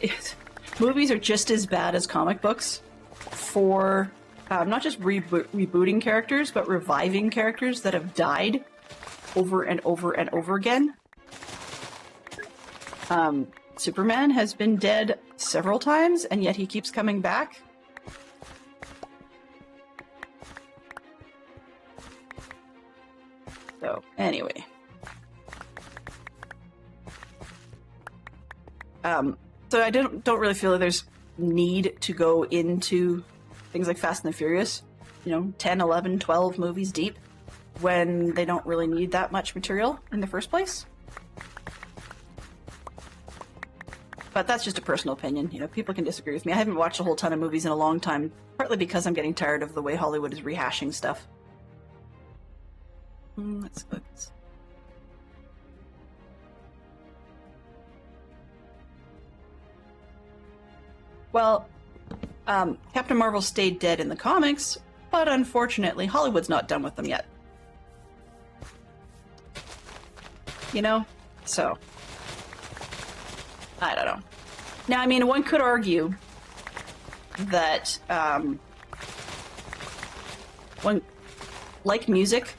movies are just as bad as comic books for not just rebooting characters, but reviving characters that have died over and over and over again. Superman has been dead several times, and yet he keeps coming back. So, anyway. So I don't really feel that there's need to go into things like Fast and the Furious, you know, 10, 11, 12 movies deep, when they don't really need that much material in the first place. But that's just a personal opinion. You know, people can disagree with me. I haven't watched a whole ton of movies in a long time, partly because I'm getting tired of the way Hollywood is rehashing stuff. Let's go. Well, Captain Marvel stayed dead in the comics, but unfortunately, Hollywood's not done with them yet. You know? So, I don't know. Now, I mean, one could argue that, like music,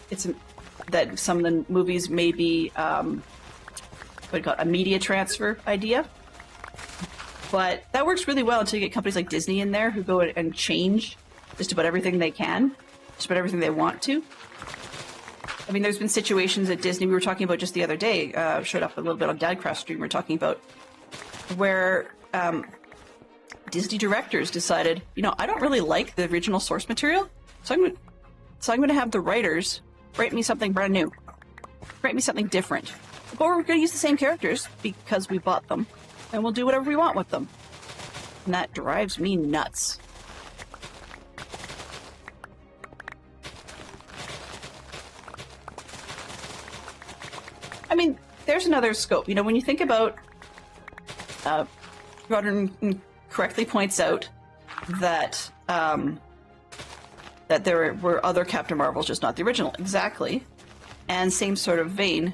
that some of the movies may be, what do you call it, a media transfer idea. But that works really well until you get companies like Disney in there who go and change just about everything they can, just about everything they want to. I mean, there's been situations at Disney, we were talking about just the other day, showed up a little bit on Dadcraft stream, we were talking about, where Disney directors decided, you know, I don't really like the original source material, so I'm going to have the writers write me something brand new, write me something different. But we're going to use the same characters because we bought them, and we'll do whatever we want with them. And that drives me nuts. I mean, there's another scope. You know, when you think about, Rodden correctly points out that that there were other Captain Marvels, just not the original. Exactly. And same sort of vein,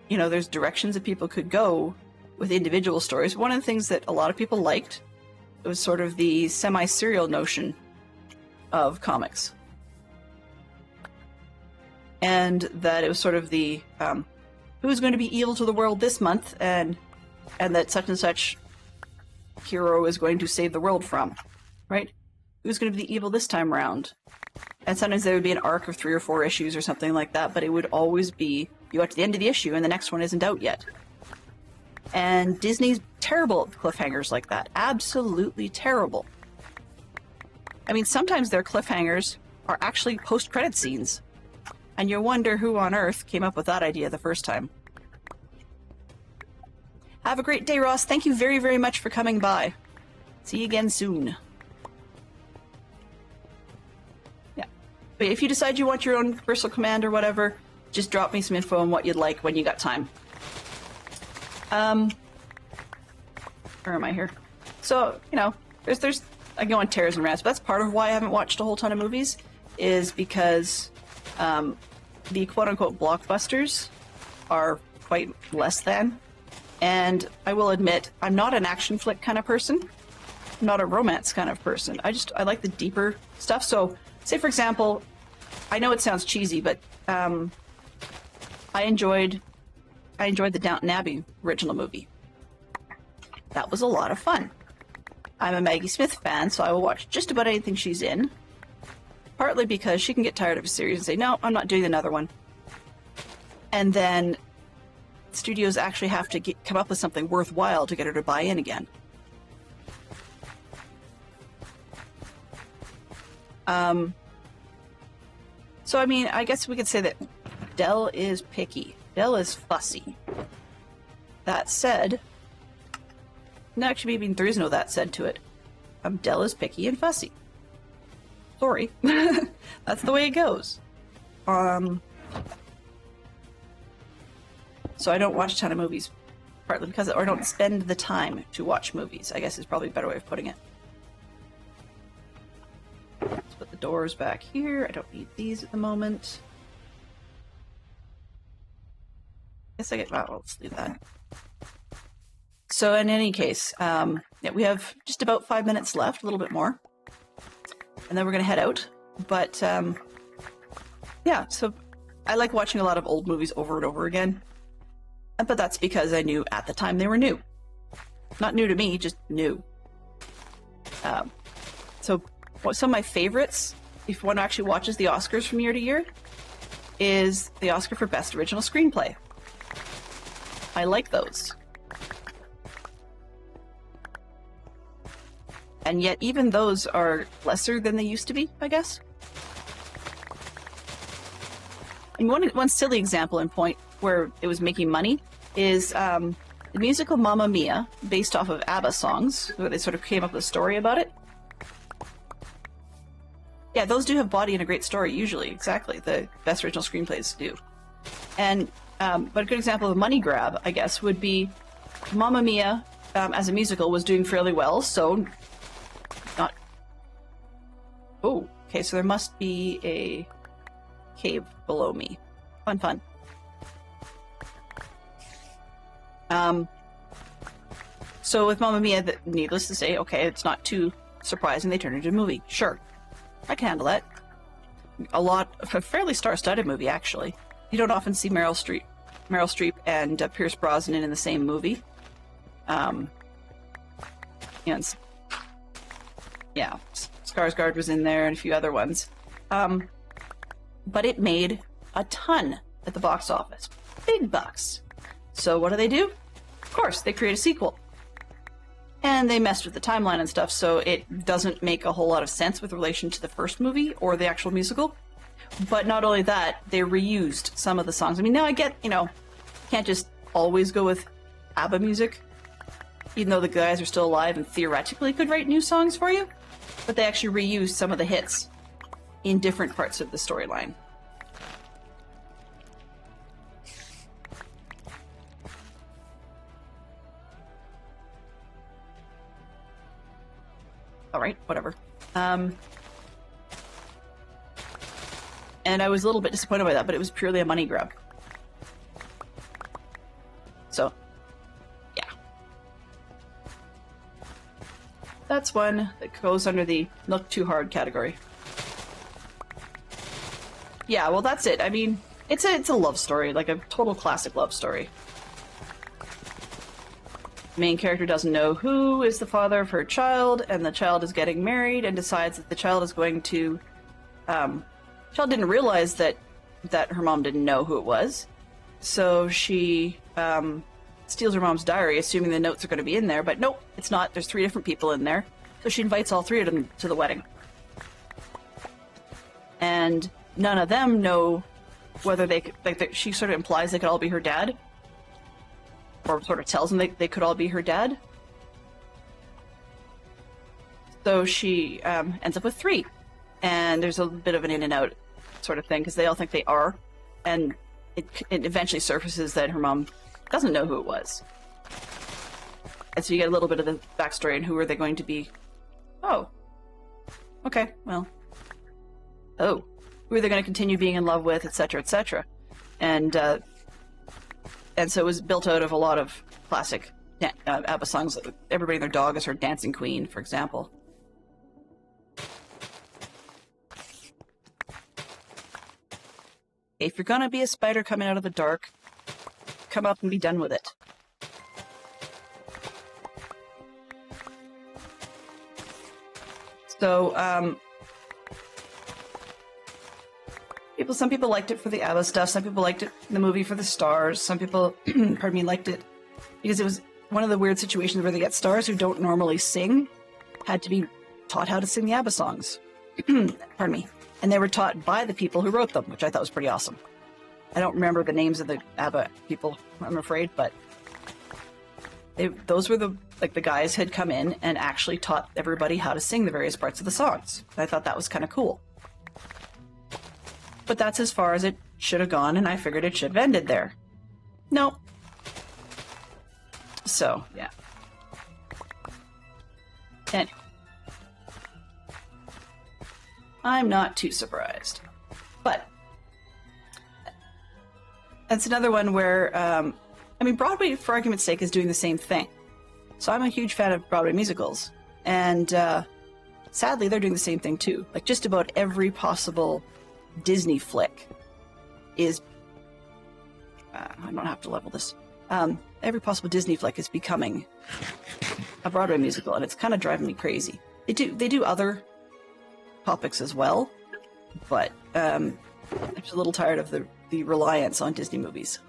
you know, there's directions that people could go with individual stories. One of the things that a lot of people liked was sort of the semi-serial notion of comics. And that it was sort of the, who's going to be evil to the world this month, and that such and such hero is going to save the world from, right? Who's going to be evil this time around? And sometimes there would be an arc of 3 or 4 issues or something like that, but it would always be, you got to the end of the issue and the next one isn't out yet. And Disney's terrible at cliffhangers like that. Absolutely terrible. I mean, sometimes their cliffhangers are actually post-credit scenes. And you wonder who on earth came up with that idea the first time. Have a great day, Ross. Thank you very, very much for coming by. See you again soon. Yeah. But if you decide you want your own Bristol command or whatever, just drop me some info on what you'd like when you got time. Where am I here? So, you know, there's I go on tears and rants, but that's part of why I haven't watched a whole ton of movies, is because the quote-unquote blockbusters are quite less than. And I will admit, I'm not an action flick kind of person. I'm not a romance kind of person. I like the deeper stuff. So, say for example, I know it sounds cheesy, but I enjoyed the Downton Abbey original movie. That was a lot of fun. I'm a Maggie Smith fan, so I will watch just about anything she's in. Partly because she can get tired of a series and say, no, I'm not doing another one. And then studios actually have to come up with something worthwhile to get her to buy in again. So, I mean, I guess we could say that Dell is picky. Dell is fussy. That said, no, actually, maybe there is no that said to it. Dell is picky and fussy. Sorry. That's the way it goes. So I don't watch a ton of movies, partly because, or I don't spend the time to watch movies, I guess is probably a better way of putting it. Let's put the doors back here. I don't need these at the moment. Guess I get, well, let's leave that. So in any case, yeah, we have just about 5 minutes left, a little bit more. And then we're going to head out. But, yeah, so I like watching a lot of old movies over and over again. But that's because I knew at the time they were new. Not new to me, just new. So some of my favorites, if one actually watches the Oscars from year to year, is the Oscar for Best Original Screenplay. I like those. And yet even those are lesser than they used to be, I guess. And one silly example in point where it was making money is the musical Mamma Mia, based off of Abbot songs, where they sort of came up with a story about it. Yeah, those do have body and a great story, usually. Exactly. The best original screenplays do. And, but a good example of a money grab, I guess, would be Mamma Mia, as a musical, was doing fairly well, so not... Oh, okay, so there must be a cave below me. Fun, fun. So with Mamma Mia, needless to say, okay, it's not too surprising they turned it into a movie. Sure, I can handle that. A fairly star-studded movie, actually. You don't often see Meryl Streep and Pierce Brosnan in the same movie. And yeah, Skarsgård was in there and a few other ones. But it made a ton at the box office. Big bucks. So what do? Of course, they create a sequel. And they messed with the timeline and stuff, so it doesn't make a whole lot of sense with relation to the first movie or the actual musical. But not only that, they reused some of the songs. I mean, now I get, can't just always go with ABBA music, even though the guys are still alive and theoretically could write new songs for you. But they actually reused some of the hits in different parts of the storyline. Alright, whatever. And I was a little bit disappointed by that, but it was purely a money grab. So, yeah. That's one that goes under the look too hard category. Yeah, well that's it. I mean, it's a love story, like a total classic love story. The main character doesn't know who is the father of her child, and the child is getting married and decides that the child is going to... child didn't realize that her mom didn't know who it was, so she steals her mom's diary, assuming the notes are going to be in there, but nope, it's not. There's 3 different people in there, so she invites all 3 of them to the wedding. And none of them know whether they could... she sort of implies they could all be her dad, or sort of tells them they could all be her dad. So she ends up with 3. And there's a bit of an in and out sort of thing, because they all think they are. And it eventually surfaces that her mom doesn't know who it was. And so you get a little bit of the backstory and who are they going to be. Oh. Okay, well. Oh. Who are they going to continue being in love with, etc., etc. And so it was built out of a lot of classic ABBA songs. Everybody and Their Dog is her dancing queen, for example. If you're gonna be a spider coming out of the dark, come up and be done with it. So, some people liked it for the ABBA stuff, some people liked it in the movie for the stars, some people, pardon me, liked it because it was one of the weird situations where they get stars who don't normally sing, had to be taught how to sing the ABBA songs. Pardon me. And they were taught by the people who wrote them, which I thought was pretty awesome. I don't remember the names of the ABBA people, I'm afraid, but those were the guys had come in and actually taught everybody how to sing the various parts of the songs. I thought that was kind of cool. But that's as far as it should have gone, and I figured it should have ended there. Nope. So, yeah. Anyway. I'm not too surprised. But that's another one where, I mean, Broadway, for argument's sake, is doing the same thing. So I'm a huge fan of Broadway musicals. And sadly, they're doing the same thing, too. Like, just about every possible Disney flick is... I don't have to level this. Every possible Disney flick is becoming a Broadway musical, and it's kind of driving me crazy. They do other topics as well, but I'm just a little tired of the reliance on Disney movies.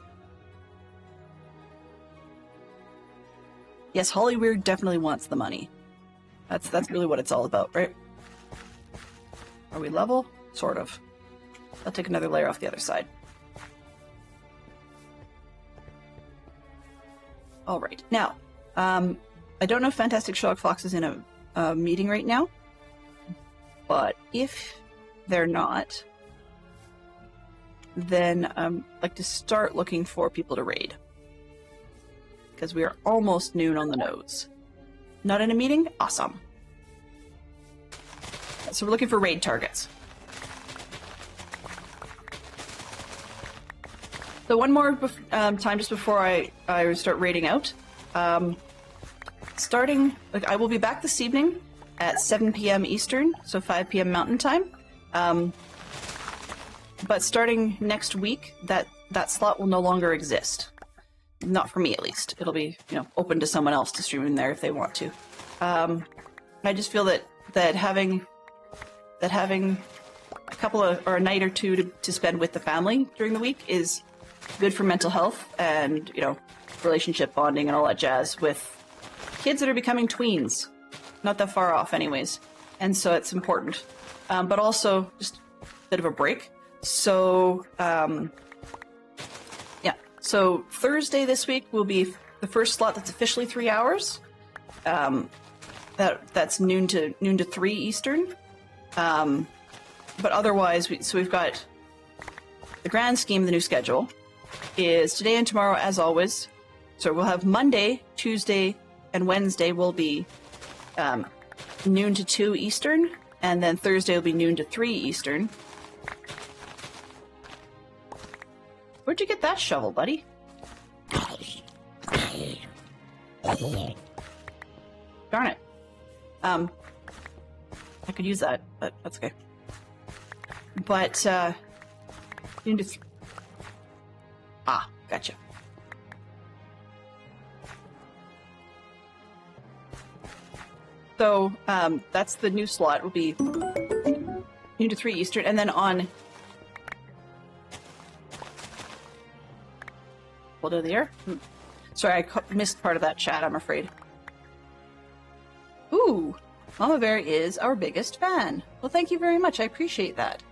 Yes, Hollywood definitely wants the money. That's really what it's all about, right? Are we level? Sort of. I'll take another layer off the other side. All right. Now, I don't know if Fantastic Sherlock Fox is in a meeting right now, but if they're not, then I'd like to start looking for people to raid. Because we are almost noon on the nose. Not in a meeting? Awesome. So we're looking for raid targets. So one more time just before I start raiding out. Starting, like, I will be back this evening at 7 p.m. Eastern, so 5 p.m. Mountain Time. But starting next week, that slot will no longer exist. Not for me, at least. It'll be, open to someone else to stream in there if they want to. I just feel that having a couple of, or a night or two to spend with the family during the week is good for mental health and, relationship bonding and all that jazz with kids that are becoming tweens. Not that far off anyways. And so it's important. But also just a bit of a break. So, So Thursday this week will be the first slot that's officially 3 hours. That's noon to 3 Eastern. But otherwise, we've got the grand scheme of the new schedule is today and tomorrow, as always. So we'll have Monday, Tuesday, and Wednesday will be noon to 2 Eastern, and then Thursday will be noon to 3 Eastern. Where'd you get that shovel, buddy? Darn it. I could use that, but that's okay. But, noon to 3. Ah, gotcha. So, that's the new slot, will be noon to 3 Eastern, and then on... Hold of the air? Sorry, I missed part of that chat, I'm afraid. Ooh, Mama Bear is our biggest fan. Well, thank you very much, I appreciate that.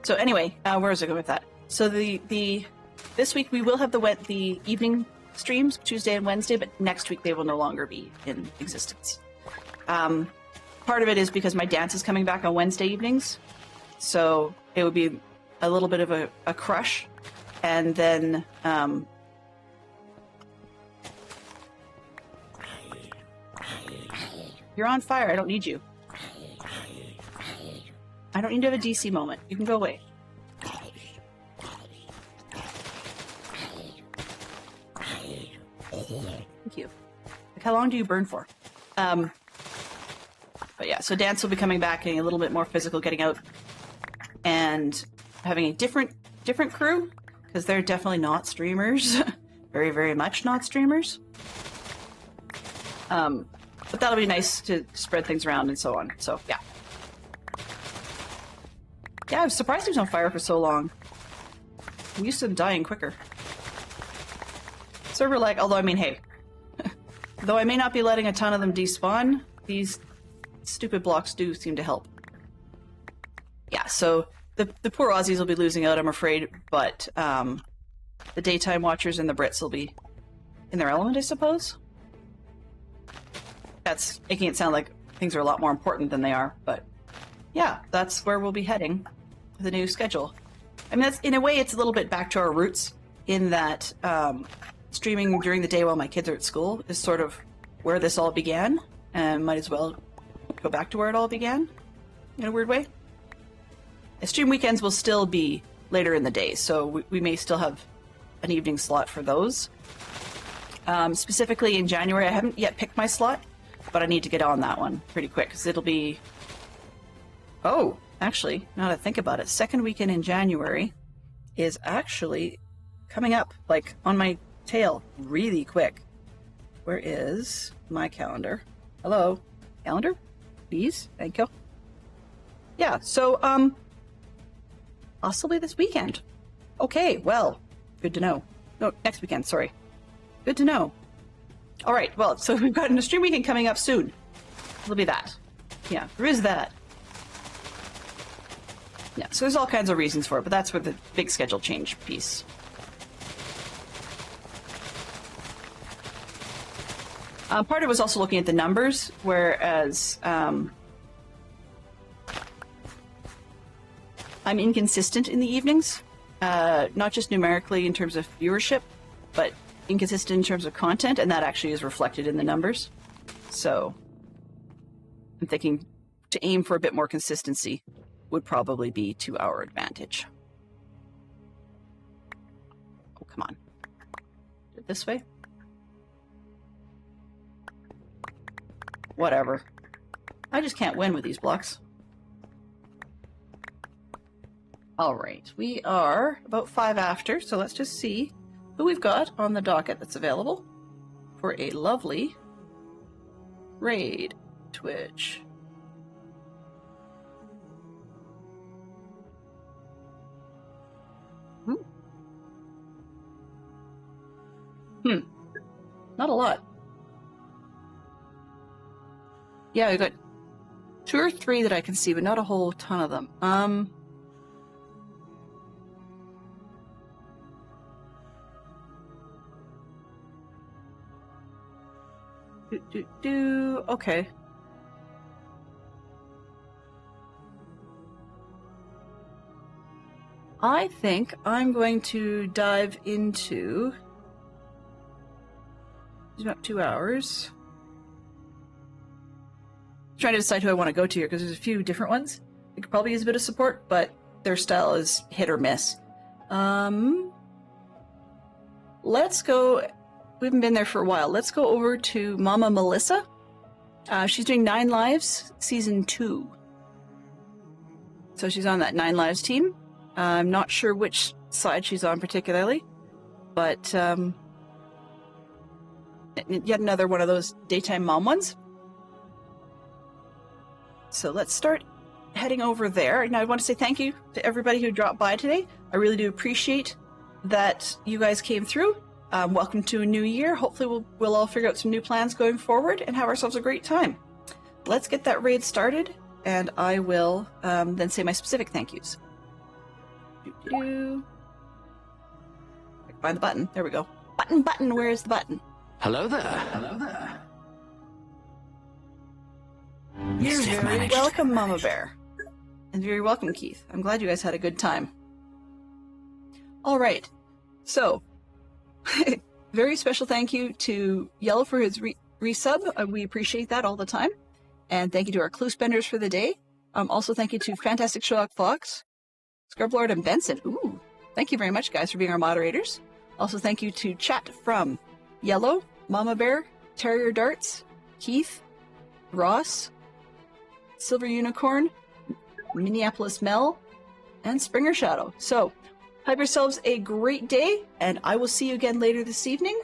So anyway, where was I going with that? So this week we will have the evening streams, Tuesday and Wednesday, but next week they will no longer be in existence. Part of it is because my dance is coming back on Wednesday evenings, so it would be a little bit of a crush, and then you're on fire. I don't need you. I don't need to have a DC moment. You can go away. Thank you. Like, how long do you burn for? But yeah, so dance will be coming back, getting a little bit more physical, getting out, and having a different crew, because they're definitely not streamers. Very, very much not streamers. But that'll be nice to spread things around and so on. So, yeah. Yeah, I was surprised he was on fire for so long. I'm used to them dying quicker. Server lag, although, I mean, hey. Though I may not be letting a ton of them despawn, these stupid blocks do seem to help. Yeah, so the poor Aussies will be losing out, I'm afraid, but the daytime watchers and the Brits will be in their element, I suppose. That's making it sound like things are a lot more important than they are, but yeah, that's where we'll be heading with the new schedule. I mean, that's, in a way, it's a little bit back to our roots, in that streaming during the day while my kids are at school is sort of where this all began, and might as well go back to where it all began, in a weird way. The stream weekends will still be later in the day, so we may still have an evening slot for those. Specifically in January, I haven't yet picked my slot, but I need to get on that one pretty quick, because it'll be... Oh, actually, now that I think about it, second weekend in January is actually coming up, like, on my tail really quick. Where is my calendar? Hello? Calendar? Please? Thank you. Yeah, so, possibly this weekend. Okay, well, good to know. No, next weekend, sorry. Good to know. All right, well, so we've got a stream weekend coming up soon. It'll be that. Yeah, there is that. Yeah, so there's all kinds of reasons for it, but that's where the big schedule change piece. Part of it was also looking at the numbers, whereas I'm inconsistent in the evenings, not just numerically in terms of viewership, but inconsistent in terms of content, and that actually is reflected in the numbers. So I'm thinking to aim for a bit more consistency would probably be to our advantage. Oh, come on. This way? Whatever. I just can't win with these blocks. All right, we are about 5 after, so let's just see who we've got on the docket that's available for a lovely raid. Twitch. Not a lot. Yeah, we got 2 or 3 that I can see, but not a whole ton of them. Okay. I think I'm going to dive into... It's about 2 hours. I'm trying to decide who I want to go to here, because there's a few different ones. They could probably use a bit of support, but their style is hit or miss. Let's go... We haven't been there for a while. Let's go over to Mama Melissa. She's doing 9 Lives, Season 2. So she's on that 9 Lives team. I'm not sure which side she's on particularly, but yet another one of those daytime mom ones. So let's start heading over there. Now I want to say thank you to everybody who dropped by today. I really do appreciate that you guys came through. Welcome to a new year. Hopefully we'll all figure out some new plans going forward and have ourselves a great time. Let's get that raid started, and I will then say my specific thank yous. Find the button. There we go. Button, where is the button? Hello there. You're very welcome, Mama Bear. And very welcome, Keith. I'm glad you guys had a good time. All right. So, very special thank you to Yellow for his resub. We appreciate that all the time. And thank you to our clue spenders for the day. Also, thank you to Fantastic Sherlock Fox, Scrublord, and Benson. Ooh, thank you very much, guys, for being our moderators. Also, thank you to chat from Yellow, Mama Bear, Terrier Darts, Keith, Ross, Silver Unicorn, Minneapolis Mel, and Springer Shadow. So, have yourselves a great day, and I will see you again later this evening.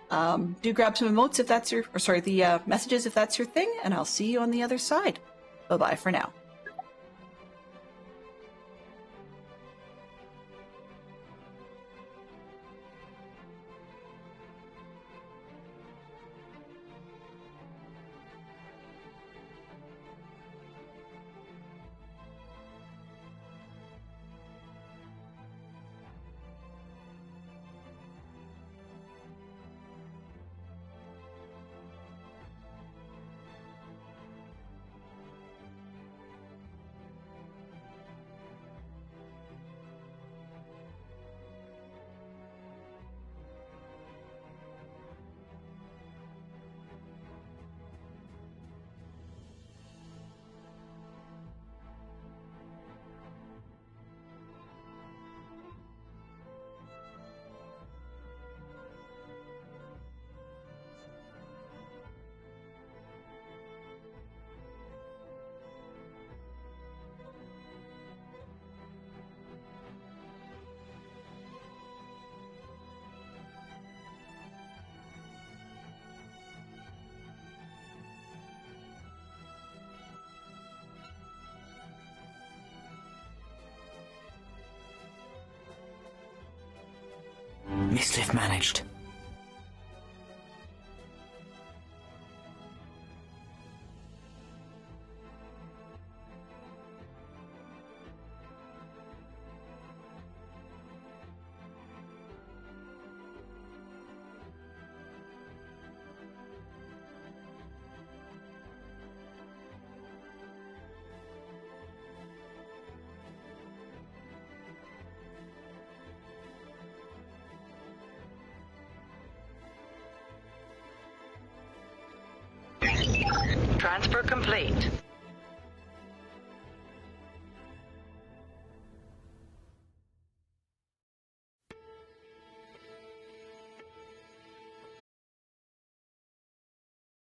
Do grab some emotes if that's your, the messages if that's your thing, and I'll see you on the other side. Bye-bye for now. Mischief managed. Transfer complete.